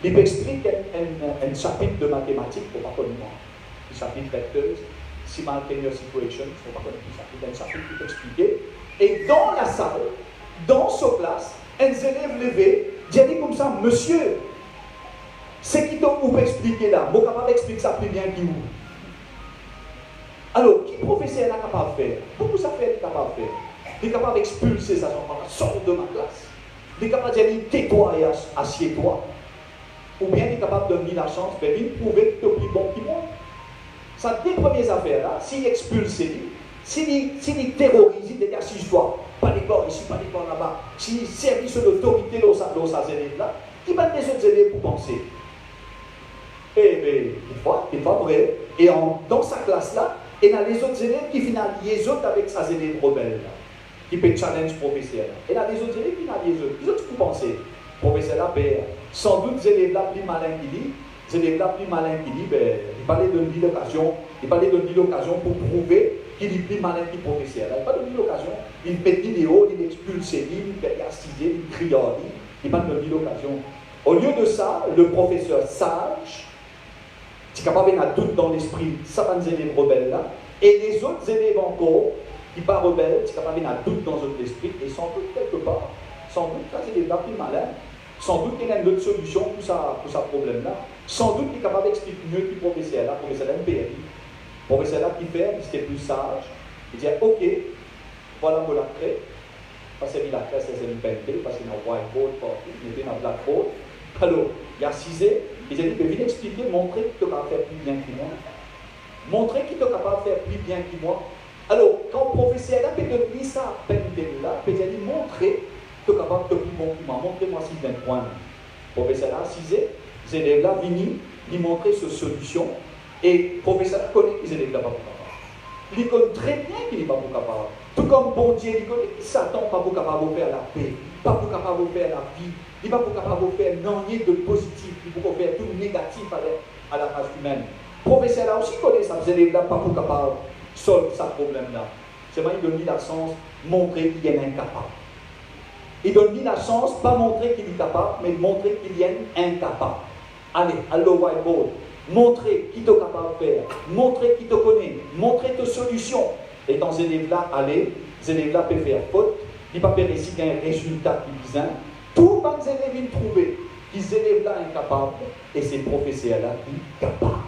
il explique un chapitre de mathématiques, il ne faut pas connaître, un chapitre vecteurs, simultaneous equations, il ne faut pas connaître, un chapitre qui t'expliquait. Et dans la salle, dans sa classe, un élève levé, dit comme ça, monsieur, c'est qui t'a expliqué là, moi capable d'expliquer ça plus bien que vous. Alors, qui professeur est capable de faire? Beaucoup ça fait, il est capable de faire. Il est capable d'expulser ça, sort de ma classe. Il est capable de dire, tais-toi et assieds-toi. Ou bien il est capable de donner la chance, de prouver que tu es plus bon que moi. Ça, deux premières affaires là, s'il expulse lui, s'il terrorise, il dit, assise-toi, pas d'école ici, pas d'école là-bas, s'il servit sur l'autorité de ces élèves-là, qui va les autres élèves pour penser? Eh bien, il va vrai. Et dans sa classe-là, il y a les autres élèves qui finalisent les autres avec ces élèves rebelles là, qui peut challenge le professeur. Et il y a les autres élèves qui finalisent les autres. Les autres, vous pensez? Le professeur là, sans doute, les élèves là plus malins qu'il dit, c'est des là plus malins qui disent, il parlait d'une l'occasion pour prouver qu'il est plus malin qu'il professeur. Il parle de l'occasion, il fait des vidéos, il expulse, il assisé, il crie, il parle de l'occasion. Au lieu de ça, le professeur sage, qui est capable d'avoir un doute dans l'esprit, ça va nous élèves rebelles là, et les autres élèves encore, qui ne sont pas rebelles, qui sont capables d'avoir un doute dans notre esprit, et sans doute quelque part, sans doute, ça c'est des là plus malins, sans doute qu'il y a une autre solution pour ce problème-là. Sans doute qu'il est capable d'expliquer mieux que le professeur là, le professeur MPRI. Le professeur là qui fait, il était plus sage. Il dit, ok, voilà mon craie. Parce que la craie, c'est une peine, parce qu'il y a un whiteboard partout, il était dans blackboard. Alors, il a cisé, il a dit, viens expliquer, montrer que tu es capable de faire plus bien que moi. Montrer que tu es capable de faire plus bien que moi. Alors, quand le professeur là, peut te dire ça, peine là, peut te dire, montrer. Tu es capable de plus bon que moi. Montrez-moi si vous êtes point. Le professeur a assisé, les élèves là viennent lui montrer cette solution. Et le professeur là connaît que les élèves là pas pour capable. Il connaît très bien qu'il n'est pas pour capable. Tout comme bon Dieu, il connaît que Satan n'est pas pour capable de faire la paix, pas pour capable de faire la vie, il n'est pas pour capable de faire rien de positif, il faut faire tout négatif à la race humaine. Le professeur là aussi connaît ça, les élèves là pas pour capable de solver ce problème là. C'est vrai, il donne la chance de montrer qu'il est incapable. Il donne la chance, pas montrer qu'il est capable, mais montrer qu'il est incapable. Allez, le whiteboard. Montrer qui t'es capable de faire. Montrer qui te connaît. Montrer tes solutions. Et dans ces élèves-là, allez, ces élèves-là peuvent faire faute. Ils ne peuvent pas réussir un résultat qui disent. Tous les élèves ils trouver qu'ils élèves-là incapables. Et ces professeurs-là qui sont capables.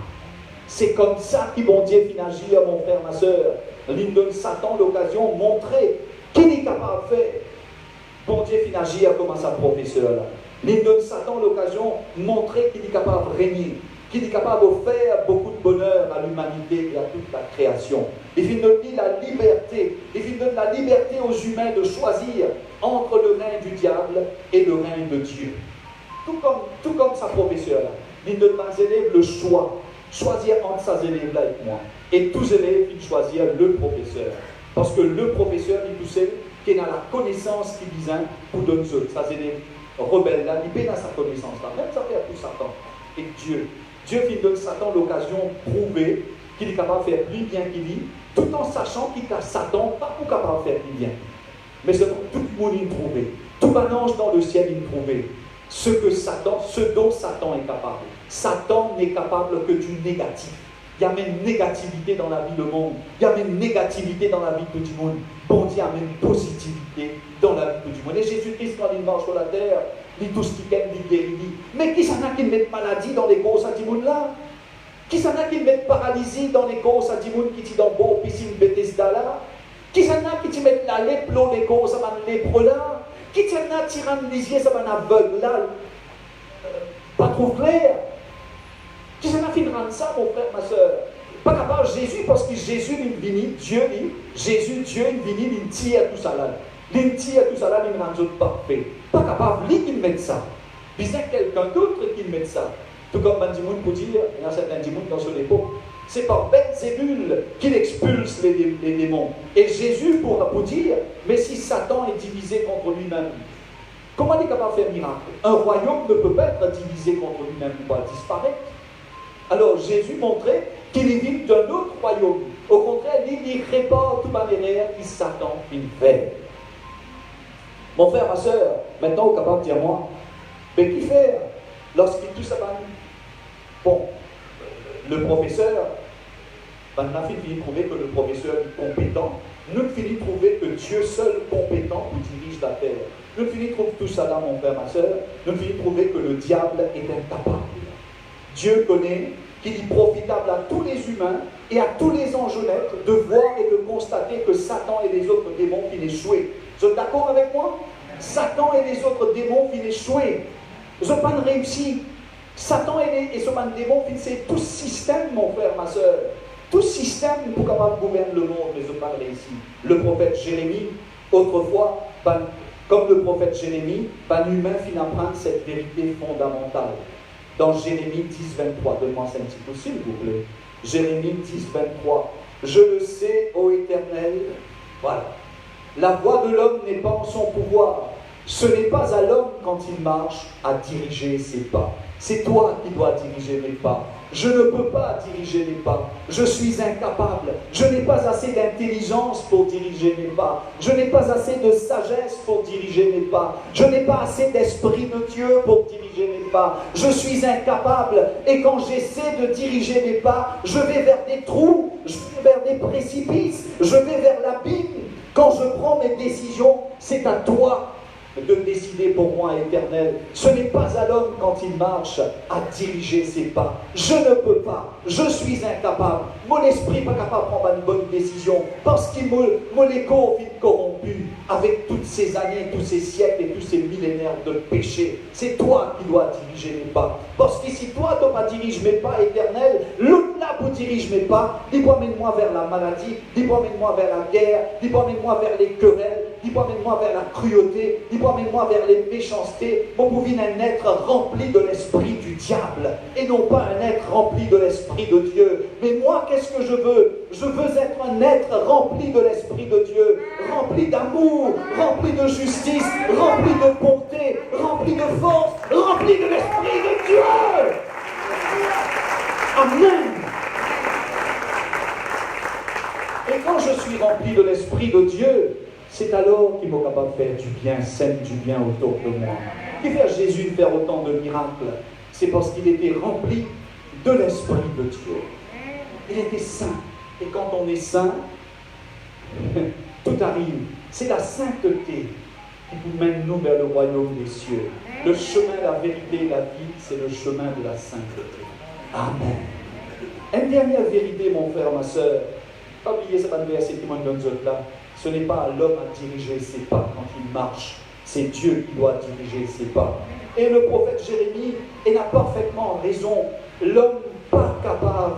C'est comme ça qu'ils vont dire agir, mon frère, ma soeur. L'île donne Satan l'occasion de montrer qu'il est capable de faire. Bon Dieu finit agir comme ça, professeur là. Il donne Satan l'occasion de montrer qu'il est capable de régner, qu'il est capable de faire beaucoup de bonheur à l'humanité et à toute la création. Il donne la liberté, il donne la liberté aux humains de choisir entre le règne du diable et le règne de Dieu. Tout comme sa professeur là. Il donne aux élèves le choix, choisir entre ces élèves là et moi. Et tous les élèves, ils choisissent le professeur. Parce que le professeur, il poussait qui est dans la connaissance qu'il disait pour donner autres. Ça, c'est des rebelles là, il est dans sa connaissance là. Même ça fait pour Satan. Et Dieu qui donne Satan l'occasion de prouver qu'il est capable de faire plus bien qu'il dit, tout en sachant qu'il a Satan pas pour capable de faire plus bien. Mais c'est pour tout le monde il trouver. Tout un ange dans le ciel il trouver. Ce dont Satan est capable. Satan n'est capable que du négatif. Il y a même négativité dans la vie du monde. Il y a même négativité dans la vie du monde. Bon Dieu a même positivité dans la vie du monde. Et Jésus-Christ, quand il marche sur la terre, il dit tout ce qu'il aime, il guérit. Mais qui s'en a qui mettent maladie dans les causes à du monde là? Qui s'en a qui mettent paralysie dans les causes à du monde qui sont dans beau piscine Bethesda là? Qui s'en a qui mettent la lèpre dans les causes à man lèpre là? Qui s'en a qui rendent les yeux à man aveugle là? Pas trop clair. Qui s'en a fait de rendre ça, mon frère, ma soeur? Pas capable Jésus, parce que Jésus, il vient, Dieu, Jésus, Dieu, il vient, il tire tout ça là. Il tire tout ça là, il rend tout parfait. Pas capable, lui, qu'il mette ça. Puis c'est quelqu'un d'autre qui met ça. Tout comme Bandimoun pour dire, il y a certains Bandimoun dans son époque, c'est par Belzébul qu'il expulse les démons. Et Jésus pour dire, mais si Satan est divisé contre lui-même, comment il est capable de faire miracle? Un royaume ne peut pas être divisé contre lui-même, il va disparaître. Alors Jésus montrait qu'il est venu d'un autre royaume. Au contraire, il répare tout manière qui Satan fait. Mon frère, ma soeur, maintenant, vous êtes capable de dire moi, mais qui fait lorsqu'il tout ça va? Bon, le professeur, maintenant, il finit de prouver que le professeur est compétent. Nous finissons de prouver que Dieu seul compétent nous dirige la terre. Nous finissons de prouver tout ça là, mon frère, ma soeur. Nous finissons de prouver que le diable est incapable. Dieu connaît qu'il est profitable à tous les humains et à tous les angéliques de voir et de constater que Satan et les autres démons finissent échouer. Vous êtes d'accord avec moi? Satan et les autres démons finissent échouer. Ils n'ont pas réussi. Satan et ce démon finissent tout système, mon frère, ma soeur. Tout système pour capable gouverner le monde, mais ils n'ont pas réussi. Le prophète Jérémie, autrefois, comme le prophète Jérémie, l'humain finit à prendre cette vérité fondamentale. Dans Jérémie 10, 23, donne-moi ça un petit peu, s'il vous plaît. Jérémie 10, 23. Je le sais, ô Éternel, voilà. La voix de l'homme n'est pas en son pouvoir, Ce n'est pas à l'homme quand il marche à diriger ses pas. C'est toi qui dois diriger mes pas. Je ne peux pas diriger mes pas. Je suis incapable. Je n'ai pas assez d'intelligence pour diriger mes pas. Je n'ai pas assez de sagesse pour diriger mes pas. Je n'ai pas assez d'esprit de Dieu pour diriger mes pas. Je suis incapable. Et quand j'essaie de diriger mes pas, je vais vers des trous, je vais vers des précipices, je vais vers l'abîme. Quand je prends mes décisions, c'est à toi de décider pour moi, Éternel. Ce n'est pas à l'homme quand il marche à diriger ses pas. Je ne peux pas. Je suis incapable. Mon esprit n'est pas capable de prendre une bonne décision parce qu'il mon égo vite corrompu avec toutes ces années, tous ces siècles et tous ces millénaires de péché. C'est toi qui dois diriger mes pas. Parce que si toi, tu ne diriges mes pas, Éternel, l'au-delà vous dirige mes pas, dis-moi, mène-moi vers la maladie, dis-moi, mène-moi vers la guerre, dis-moi, mène-moi vers les querelles, dis-moi, mène-moi vers la cruauté, dis-moi, mène-moi vers les méchancetés. Mon pouvine un être rempli de l'esprit du diable et non pas un être rempli de l'esprit de Dieu. Mais moi, qu'est-ce que je veux? Je veux être un être rempli de l'esprit de Dieu, rempli d'amour, rempli de justice, rempli de bonté, rempli de force, rempli de l'esprit de Dieu. Amen. Et quand je suis rempli de l'esprit de Dieu, c'est alors qu'il m'a capable de faire du bien, sème du bien autour de moi. Qui fait Jésus faire autant de miracles? C'est parce qu'il était rempli de l'esprit de Dieu. Il était saint. Et quand on est saint, tout arrive. C'est la sainteté qui vous mène nous vers le royaume des cieux. Le chemin, la vérité et la vie, c'est le chemin de la sainteté. Amen. Une dernière vérité, mon frère, ma soeur. Pas oublier cet verset qui m'en donne là. Ce n'est pas à l'homme à diriger ses pas quand il marche. C'est Dieu qui doit diriger ses pas. Et le prophète Jérémie, il a parfaitement raison. L'homme pas capable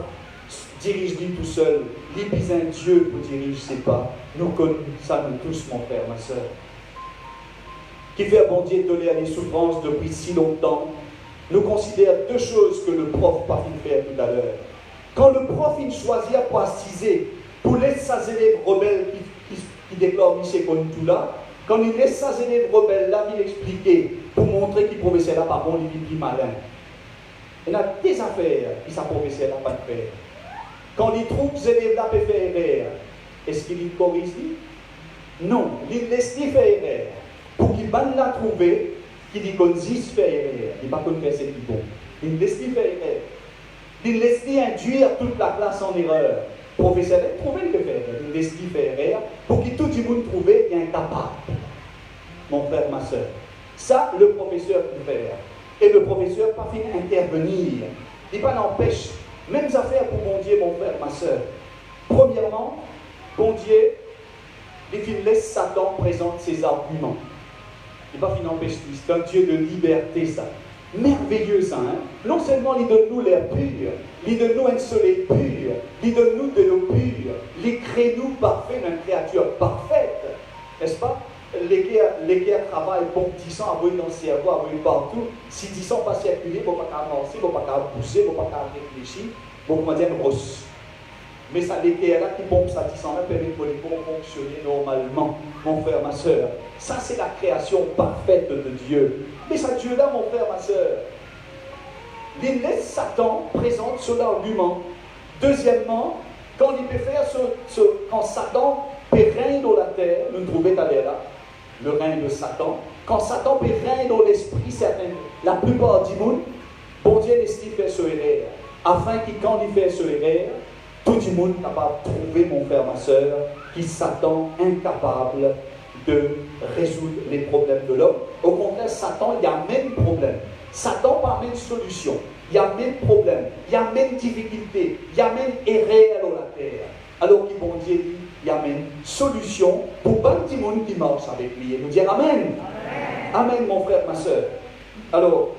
dirige lui tout seul. Il est un Dieu pour diriger ses pas. Nous connaissons ça, nous tous, mon frère, ma soeur. Qui fait bon Dieu donner à des souffrances depuis si longtemps. Nous considérons deux choses que le prof pas fait faire tout à l'heure. Quand le prof il choisit pour assiser, pour laisser ses élèves rebelles qui déclarent lycée comme tout là, quand il laisse ses élèves rebelles là, il expliquait pour montrer qu'il professeur là pas bon, il est plus malin. Il y a des affaires qui sa professeur là pas de faire. Quand il trouve ces élèves là peuvent faire erreur, est-ce qu'il corrige? Non, il laisse les faire erreur. Pour qu'il va la trouver, qu'il dit qu'on dit faire erreur, il ne va pas faire ce qu'il bon. Il laisse les faire erreur. Il laisse induire toute la classe en erreur. Le professeur a trouvé le faire. Il laisse faire erreur pour que tout le monde trouve qu'il est incapable. Mon frère, ma soeur. Ça, le professeur peut faire. Et le professeur pas fait intervenir. Il pas l'empêche. Mêmes affaires pour bon Dieu, mon frère, ma soeur. Premièrement, bon Dieu, il laisse Satan présenter ses arguments. Il va finir empêcher. C'est un Dieu de liberté, ça. Merveilleux, ça, hein? Non seulement il donne nous l'air pur, il donne nous un soleil pur, il donne nous de l'eau pure, il crée nous parfaits, une créature parfaite, n'est-ce pas? Les guerres travaillent pour 10 ans à brûler dans le cerveau, à brûler partout. Si 10 ans pas circuler, il ne va pas avancer, il ne va pas pousser, il ne va pas réfléchir, il va dire grosse. Mais ça, les guerres là qui pompent ça 10 ans là permettent de fonctionner normalement, mon frère, ma soeur. Ça, c'est la création parfaite de Dieu. Mais ça, Dieu-là, mon frère, ma soeur, il laisse Satan présente sur l'argument. Deuxièmement, quand il peut faire quand Satan peut régner dans la terre, nous trouvons à l'air là, le règne de Satan. Quand Satan peut régner dans l'esprit, la plupart du monde, bon Dieu laisse faire ce erreur. Afin que quand il fait ce erreur, tout le monde est capable de trouver, mon frère, ma soeur, qui Satan incapable de résoudre les problèmes de l'homme. Au contraire, Satan, il y a même problème. Satan pas même solution. Il y a même problème. Il y a même difficulté. Il y a même erreur dans la terre. Alors que bon Dieu dit, il y a même solution pour pas de monde qui marche avec lui. Et nous dire Amen. Amen. Amen, mon frère, ma soeur. Alors,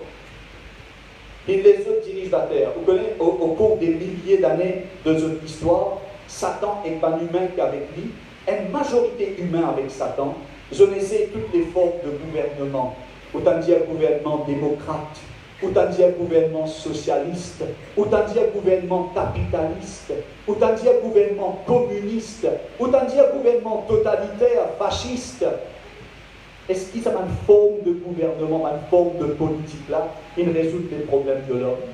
et les autres dirigent la terre. Vous connaissez, au cours des milliers d'années de notre histoire, Satan est pas humain qu'avec lui. Une majorité humaine avec Satan. Je connaissais toutes les formes de gouvernement. Autant dire gouvernement démocrate, autant dire gouvernement socialiste, autant dire gouvernement capitaliste, autant dire gouvernement communiste, autant dire gouvernement totalitaire, fasciste. Est-ce qu'il y a une forme de gouvernement, une forme de politique là, il résout les problèmes de l'homme?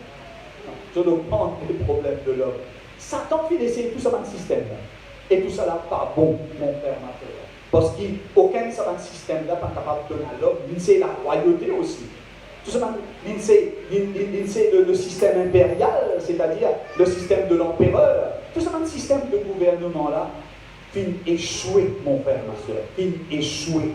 Je ne prends les problèmes de l'homme. Satan fait essayer tout ça dans le système là. Et tout ça là, pas bon, mon frère, ma soeur. Parce qu'aucun ça dans le système là, pas capable de donner à l'homme, c'est la royauté aussi. Tout ça, c'est le système impérial, c'est-à-dire le système de l'empereur. Tout ça, le système de gouvernement là, fin échoué, mon frère, ma soeur, fin échoué.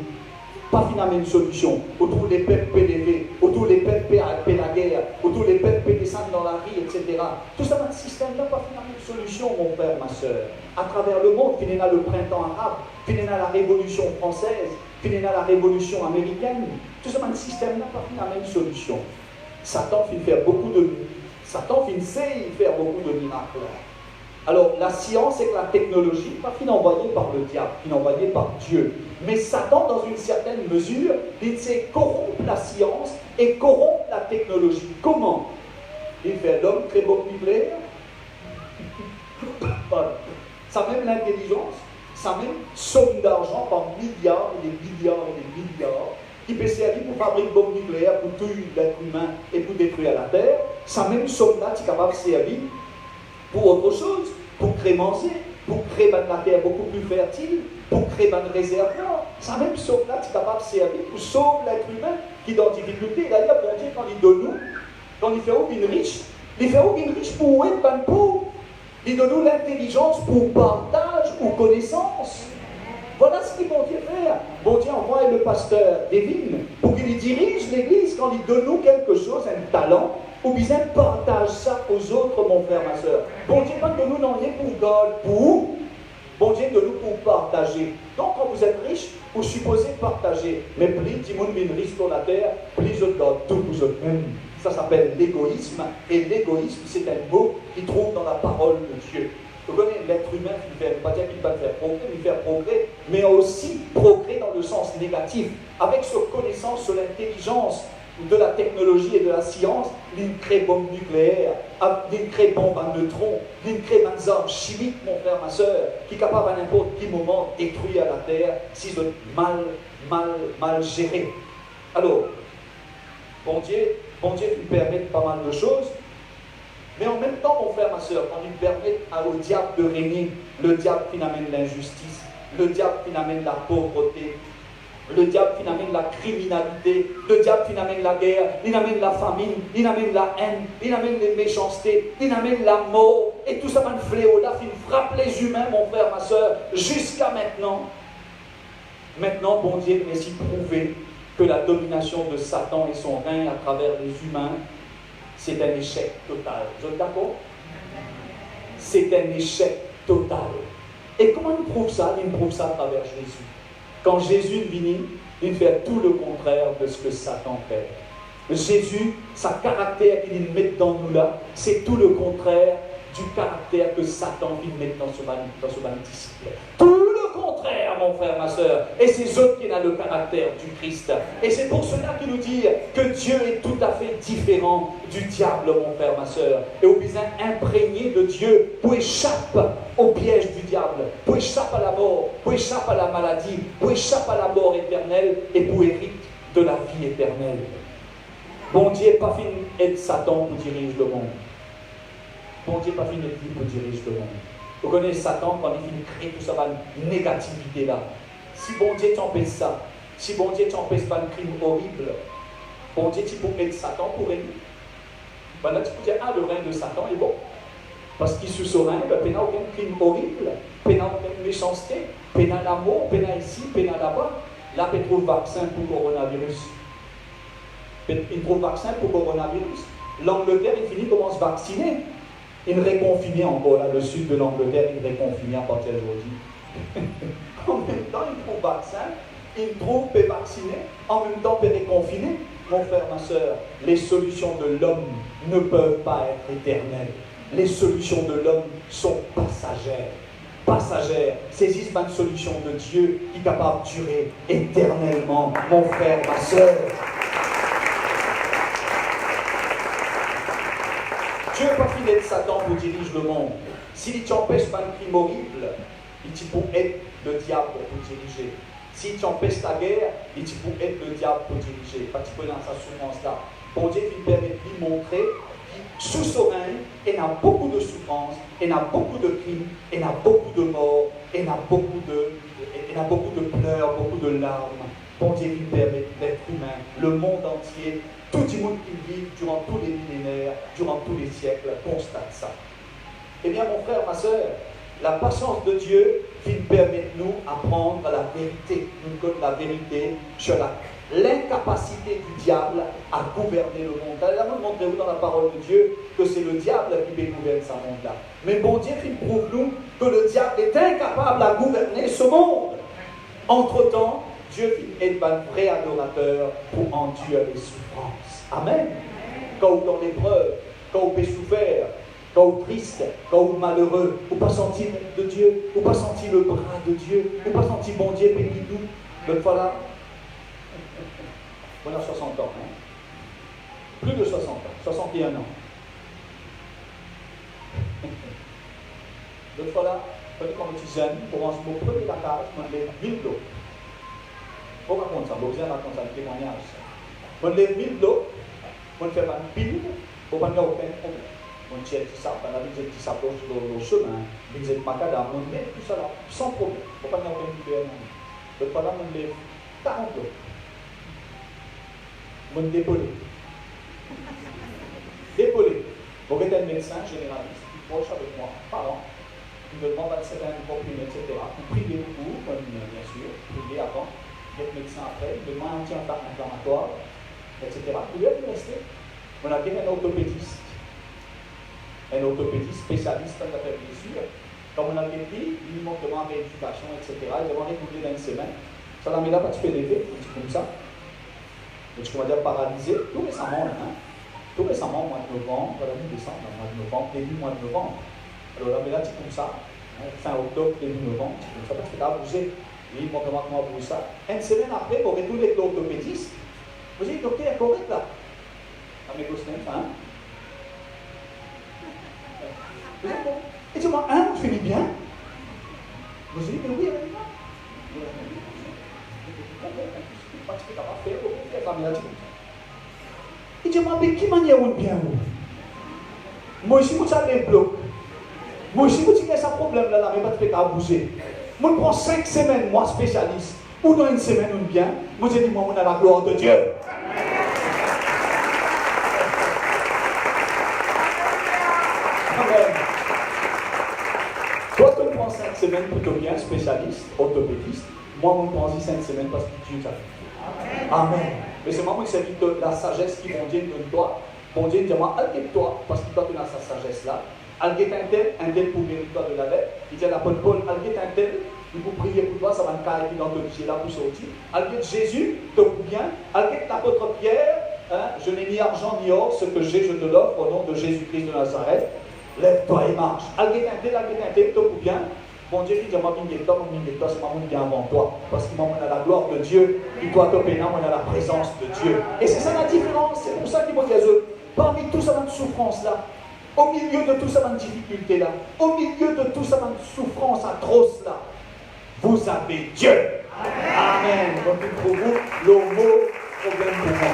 Pas finalement une solution. Autour les peuples PDV, autour les peuples paient la guerre, autour les peuples descendent dans la rue, etc. Tout ça, le système là, pas finalement une solution, mon frère, ma soeur. À travers le monde, finalement le printemps arabe, finalement la révolution française, finalement la révolution américaine. Tout ça, le système n'a pas finalement une solution. Satan finit faire beaucoup de miracles. Alors, la science et la technologie, pas envoyée par le diable, fin envoyée par Dieu. Mais Satan, dans une certaine mesure, il sait corrompre la science et corrompre la technologie. Comment? Il fait l'homme très bombe nucléaire. Ça même l'intelligence, ça même somme d'argent par milliards et des milliards et des milliards, qui peut servir pour fabriquer une bombe nucléaire, pour tuer l'être humain et pour détruire la Terre. Ça même somme-là, qui est capable de servir pour autre chose, pour créer manger, pour créer la terre beaucoup plus fertile, pour créer un réservoir. Ça même somme-là, qui est capable de servir pour sauver l'être humain qui est en difficulté. D'ailleurs, bon Dieu, quand il donne nous, quand il fait aucune riche, il fait aucune riche pour être un pauvre. Il donne nous l'intelligence pour partage ou connaissance. Voilà ce qu'il bon Dieu fait. Bon Dieu envoie le pasteur Devin pour qu'il dirige l'église quand il donne nous quelque chose, un talent, ou bien partage ça aux autres, mon frère, ma soeur. Bon Dieu, pas que nous n'en ayons pour God, pour. Bon Dieu, de nous pour partager. Donc, quand vous êtes riche, vous supposez partager. Mais plus de monde vient riche sur la terre, plus de God, tout vous autres. Ça s'appelle l'égoïsme. Et l'égoïsme, c'est un mot qui trouve dans la parole de Dieu. Vous connaissez l'être humain qui fait, pas dire qu'il ne va pas faire progrès, mais faire progrès, mais aussi progrès dans le sens négatif. Avec cette connaissance sur l'intelligence de la technologie et de la science, il crée bombe nucléaire, il crée bombe à neutrons, il crée des armes chimiques, mon frère, ma soeur, qui est capable à n'importe quel moment de détruire la Terre si ils sont mal gérés. Alors, bon Dieu nous permet pas mal de choses, mais en même temps, mon frère, ma soeur, quand il permet au diable de régner, le diable qui amène l'injustice, le diable qui amène la pauvreté, le diable qui amène la criminalité, le diable qui amène la guerre, il amène la famine, il amène la haine, il amène les méchancetés, il amène la mort, et tout ça, un fléau là, il frappe les humains, mon frère, ma soeur, jusqu'à maintenant. Maintenant, bon Dieu est si prouvé que la domination de Satan et son règne à travers les humains, c'est un échec total. Vous êtes d'accord? C'est un échec total. Et comment il prouve ça? Il prouve ça à travers Jésus. Quand Jésus vient, il fait tout le contraire de ce que Satan fait. Jésus, sa caractère qu'il met dans nous là, c'est tout le contraire du caractère que Satan vient mettre dans ce disciple. Tout le contraire, mon frère, ma soeur. Et c'est eux qui ont le caractère du Christ. Et c'est pour cela qu'il nous dit que Dieu est tout à fait différent du diable, mon frère, ma soeur. Et au besoin imprégné de Dieu pour échapper au piège du diable, pour échapper à la mort, pour échapper à la maladie, pour échapper à la mort éternelle et pour hériter de la vie éternelle. Bon Dieu n'est pas fini d'être Satan pour diriger le monde. Bon Dieu n'est pas fini d'être lui pour diriger le monde. Vous connaissez Satan quand il finit de créer tout ça, la négativité là. Si bon Dieu t'empêche ça, si bon Dieu t'empêche pas un crime horrible, bon Dieu tu peux être Satan pour régner. Ben là tu peux dire, le règne de Satan est bon. Parce qu'il sous son règne, il n'y a aucun crime horrible, il n'y a aucune méchanceté, il n'y a l'amour, il y a ici, il y a là-bas. Là, il trouve vaccin pour le coronavirus. Il trouve vaccin pour le coronavirus. L'Angleterre, il finit comment se vacciner. Il réconfiné encore là, le sud de l'Angleterre, il réconfiné à partir d'aujourd'hui. En même temps, il trouve vaccin, il trouve peut vacciner, en même temps peut réconfiner. Mon frère, ma soeur, les solutions de l'homme ne peuvent pas être éternelles. Les solutions de l'homme sont passagères. Passagères. Saisissent pas une solution de Dieu qui est capable de durer éternellement. Mon frère, ma soeur. Dieu n'est pas fidèle de Satan pour diriger le monde. S'il t'empêche pas un crime horrible, il t'y pour être le diable pour diriger. Si tu empêches la guerre, il dit pour être le diable pour diriger, parce que dans sa souffrance-là. Bon Dieu qui permet de lui montrer que sous son règne, il y a beaucoup de souffrance, il y a beaucoup de crimes, il y a beaucoup de morts, il y a beaucoup de pleurs, beaucoup de larmes. Bon Dieu qui permet d'être humain, le monde entier, tout le monde qui vit durant tous les millénaires, durant tous les siècles, constate ça. Eh bien, mon frère, ma soeur, la patience de Dieu qui nous permet de nous apprendre la vérité, nous donne la vérité sur l'incapacité du diable à gouverner le monde. Là, nous montrez-vous dans la parole de Dieu que c'est le diable qui gouverne ce monde-là. Mais bon Dieu, il prouve nous que le diable est incapable à gouverner ce monde. Entre-temps, Dieu est un vrai adorateur pour endurer les souffrances. Amen. Quand vous dans l'épreuve, quand vous avez souffert, quand vous triste, quand vous malheureux, vous pas senti de Dieu, vous pas senti le bras de Dieu, vous pas senti bon Dieu béni nous. L'autre fois là, on a 60 ans, hein? Plus de 60 ans, 61 ans. L'autre fois là, quand on était jeune, pour mon premier lacage, on avait 1000 lots. Faut raconter ça, vous avez raconté ça, le témoignage. On avait 1000 lots, on fait pas une pile, pour pas avoir aucun problème. On tient tout ça, on a dit que ça pose le chemin, on dit que macadam, on met tout ça là, sans problème, pour pas avoir aucun problème. L'autre fois là, on avait 40 lots. On dépollé. Dépollé. Vous êtes un médecin généraliste qui proche avec moi, par an. Il me demande à certains comprimés, etc. Vous priez pour, bien sûr, priez avant, vous êtes médecin après, il me demande un anti-inflammatoire, etc. Vous devez rester. On a bien un orthopédiste spécialiste en affaires de blessures. Comme on a bien dit, il nous demande rééducation, etc. Il demande rééduquer dans une semaine. Ça l'a mis là, pas tu peux lever, comme ça. Donc, je dire paralysé, tout récemment, hein? Tout récemment, au mois de novembre, voilà, mi-décembre, mois de novembre, début mois de novembre. Alors là, mais là, c'est comme ça, hein, fin octobre, début novembre, c'est comme ça, parce que là, bouger. Et il montre comment bouger ça. Une semaine après, vous retournez avec l'orthopédiste. Vous dites, docteur, correct là. À mes gosses, hein? Vous dites, bon. Et dis-moi, hein, je finis bien. Vous dites, mais oui, elle est là. Parce que tu n'as pas fait, il dit, mais qui manière ou bien vous? Moi aussi, vous avez des blocs. Moi aussi, vous avez un problème là, mais pas de faire à bouger. Moi, je prends 5 semaines, moi, spécialiste. Ou dans une semaine, ou bien. Moi, je dis, moi, on a la gloire de Dieu. Amen. Toi, tu prends 5 semaines plutôt bien, spécialiste, orthopédiste. Moi, on prend 5 semaines parce que Dieu t'a fait. Amen. Mais c'est moi qui s'agit de la sagesse qui bon Dieu donne toi. Bon Dieu dit moi, algue-toi, parce qu'il doit donner sa sagesse là. Algue un tel pour guérir toi de la lettre. Il dit à l'apôtre Paul, algue un tel, il faut prier pour toi, ça va me caler dans ton pied là pour sortir. Algue Jésus, te pour bien. Algue l'apôtre Pierre, hein, je n'ai ni argent ni or, ce que j'ai, je te l'offre au nom de Jésus-Christ de Nazareth. Lève-toi et marche. Algue un tel, te pour bien. Bon Dieu dit, moi, c'est moi qui viens avant toi. Parce que moi, on a la gloire de Dieu. Il doit te pénal, on a la présence de Dieu. Et c'est ça la différence. C'est pour ça qu'il faut dire, parmi tout ça, cette souffrance-là, au milieu de tout ça, cette difficulté-là, au milieu de tout ça, cette souffrance atroce-là, vous avez Dieu. Amen. Donc, pour vous, le mot problème pour moi.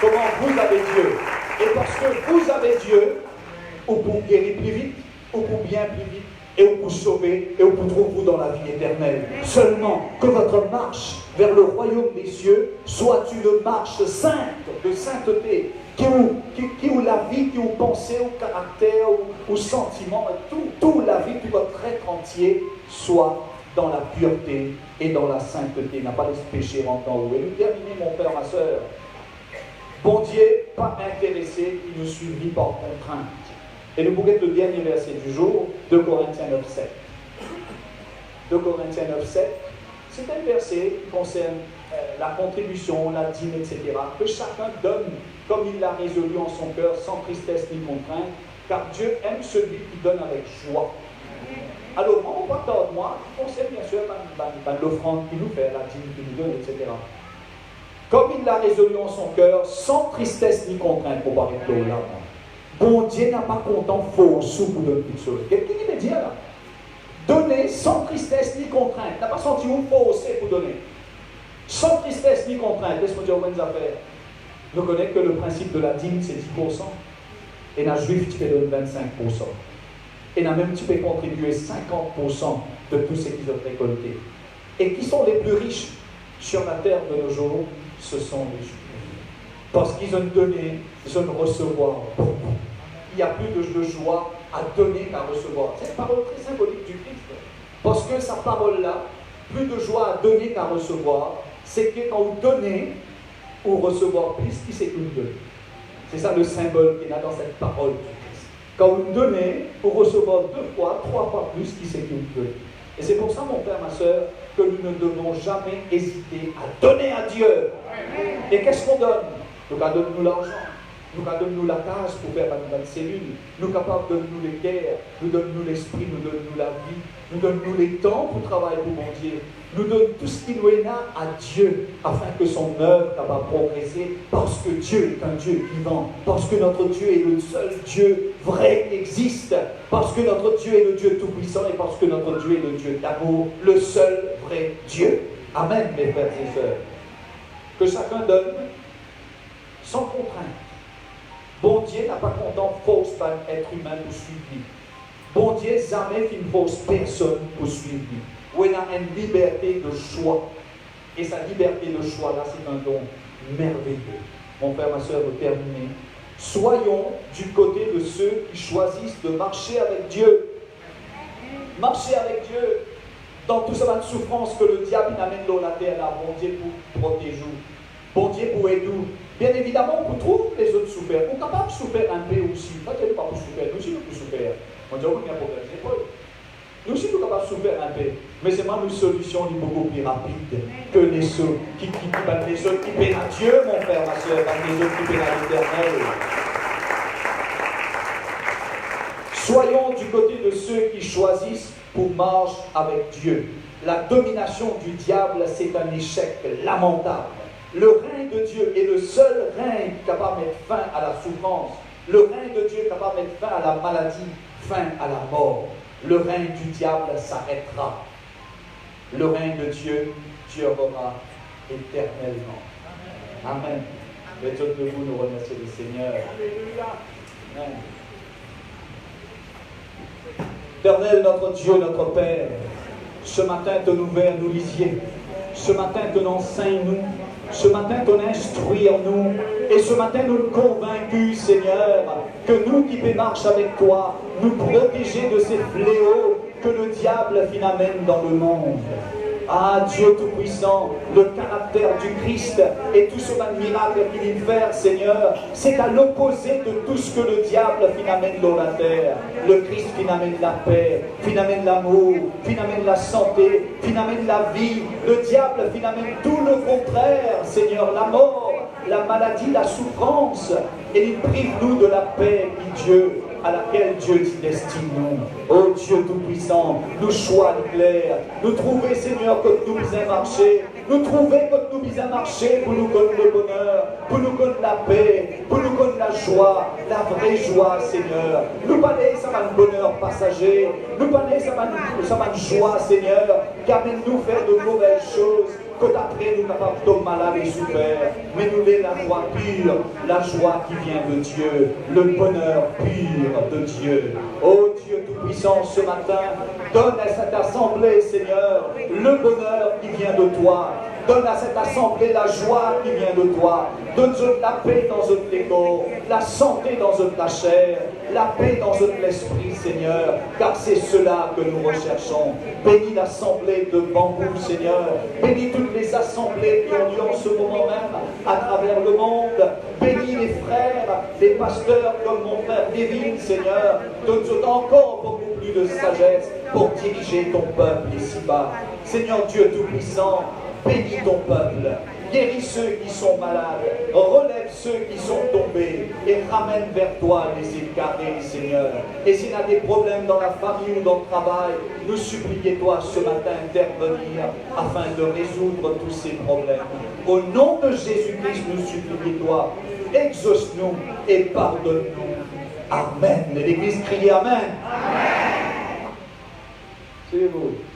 Comment vous avez Dieu? Et parce que vous avez Dieu, ou pour guérir plus vite, ou pour bien plus vite, et où vous sauver, et où vous trouvez-vous dans la vie éternelle. Seulement que votre marche vers le royaume des cieux soit une marche sainte, de sainteté, qui où la vie, qui où pensée, ou caractère, ou sentiment, tout la vie, tout votre être entier soit dans la pureté et dans la sainteté. N'a pas de péché rentrant où. Et nous terminer, mon frère, ma soeur. Bon Dieu, pas intéressé, qui nous suivit par contrainte. Et nous pourrons être le dernier verset du jour, 2 Corinthiens 9,7. 2 Corinthiens 9,7, c'est un verset qui concerne la contribution, la dîme, etc. Que chacun donne comme il l'a résolu en son cœur, sans tristesse ni contrainte, car Dieu aime celui qui donne avec joie. Alors, moi, on va tordre moi, qui concerne bien sûr l'offrande qu'il nous fait, la dîme qu'il nous donne, etc. Comme il l'a résolu en son cœur, sans tristesse ni contrainte, pour parler de l'eau là. Bon Dieu n'a pas content faux sous pour donner quelque chose. Qu'est-ce qu'il veut dire là? Donner donner sans tristesse ni contrainte. Tu n'as pas senti où forcer pour donner. Sans tristesse ni contrainte. Laisse-moi dire bonnes affaires. Nous connaissons que le principe de la dîme, c'est 10%. Et dans le juif, tu peux donner 25%. Et dans même, tu peux contribuer 50% de tout ce qu'ils ont récolté. Et qui sont les plus riches sur la terre de nos jours? Ce sont les juifs. Parce qu'ils ont donné, ils ont recevoir beaucoup. Il n'y a plus de joie à donner qu'à recevoir. C'est une parole très symbolique du Christ. Parce que sa parole-là, plus de joie à donner qu'à recevoir, c'est que quand vous donnez, ou recevoir plus, qui c'est que vous donnez. C'est ça le symbole qu'il y a dans cette parole du Christ. Quand vous donnez, pour recevoir 2 fois, 3 fois plus, qui c'est que vous donnez. Et c'est pour ça, mon frère, ma soeur, que nous ne devons jamais hésiter à donner à Dieu. Et qu'est-ce qu'on donne? Nous donne-nous l'argent. Nous donne-nous la case pour faire la nouvelle cellule. Nous capables de nous les guerres. Nous donne-nous l'esprit, nous donne-nous la vie. Nous donne-nous les temps pour travailler pour mon Dieu. Nous donne tout ce qui nous est là à Dieu, afin que son œuvre va progresser, parce que Dieu est un Dieu vivant, parce que notre Dieu est le seul Dieu vrai qui existe, parce que notre Dieu est le Dieu tout-puissant et parce que notre Dieu est le Dieu d'amour, le seul vrai Dieu. Amen, mes frères et sœurs. Que chacun donne sans contrainte. Bon Dieu n'a pas content force par être humain pour suivre lui. Bon Dieu jamais qu'il ne force personne pour suivre lui. Où il a une liberté de choix. Et sa liberté de choix là, c'est un don merveilleux. Mon frère, ma soeur, pour terminer, soyons du côté de ceux qui choisissent de marcher avec Dieu. Marcher avec Dieu dans toute cette souffrance que le diable amène dans la terre là. Bon Dieu pour protéger. Bon Dieu pour aider. Bien évidemment, on trouve les autres souffrir. On est capable de souffrir un peu aussi. Pas qu'il n'y a pas pour souffrir, nous aussi nous pouvons souffrir. On dit, oui, il y a un problème, c'est pas. Nous aussi nous sommes capables de souffrir un peu. Mais c'est même une solution beaucoup plus rapide que les autres qui paient à Dieu, mon frère, ma soeur, les autres qui paient à l'Éternel. Soyons du côté de ceux qui choisissent pour marcher avec Dieu. La domination du diable, c'est un échec lamentable. Le règne de Dieu est le seul règne capable de mettre fin à la souffrance. Le règne de Dieu est capable de mettre fin à la maladie, fin à la mort. Le règne du diable s'arrêtera. Le règne de Dieu durera éternellement. Amen. Les autres de vous nous remercier le Seigneur. Amen. Éternel, notre Dieu, notre Père, ce matin, ton ouvert nous lisiez. Ce matin, ton enseigne-nous. Ce matin, ton instruit en nous. Et ce matin, nous le convaincus, Seigneur, que nous qui marchons avec toi, nous protéger de ces fléaux que le diable amène dans le monde. Ah, Dieu Tout-Puissant, le caractère du Christ et tout ce miracle qu'il vient faire, Seigneur, c'est à l'opposé de tout ce que le diable amène dans la terre. Le Christ amène la paix, amène l'amour, amène la santé, amène la vie. Le diable amène tout le contraire, Seigneur, la mort, la maladie, la souffrance. Et il prive nous de la paix qui Dieu à laquelle Dieu t'y destine nous. Oh Dieu Tout-Puissant, nous choix clairs, nous trouver, Seigneur, que nous bisons marcher, nous trouver que nous bisons marcher pour nous donner le bonheur, pour nous donner la paix, pour nous donner la joie, la vraie joie, Seigneur. Nous parler, ça va un bonheur passager, nous parler, ça va une joie, Seigneur, qui amène nous faire de mauvaises choses, que d'après nous capables de tomber malade et souffert, mais nous l'est la joie pure, la joie qui vient de Dieu, le bonheur pur de Dieu. Oh Dieu Tout-Puissant, ce matin, donne à cette assemblée, Seigneur, le bonheur qui vient de toi. Donne à cette assemblée la joie qui vient de toi. Donne-nous la paix dans notre corps, la santé dans notre chair, la paix dans notre esprit, Seigneur, car c'est cela que nous recherchons. Bénis l'assemblée de Bambou, Seigneur. Bénis toutes les assemblées qui ont lieu en ce moment même à travers le monde. Bénis les frères, les pasteurs comme mon frère David, Seigneur. Donne-nous encore beaucoup plus de sagesse pour diriger ton peuple ici-bas. Seigneur Dieu Tout-Puissant, bénis ton peuple, guéris ceux qui sont malades, relève ceux qui sont tombés et ramène vers toi les égarés, Seigneur. Et s'il y a des problèmes dans la famille ou dans le travail, nous supplions-toi ce matin d'intervenir afin de résoudre tous ces problèmes. Au nom de Jésus-Christ, nous supplions-toi, exauce-nous et pardonne-nous. Amen. Et l'Église crie Amen. Amen. C'est vous.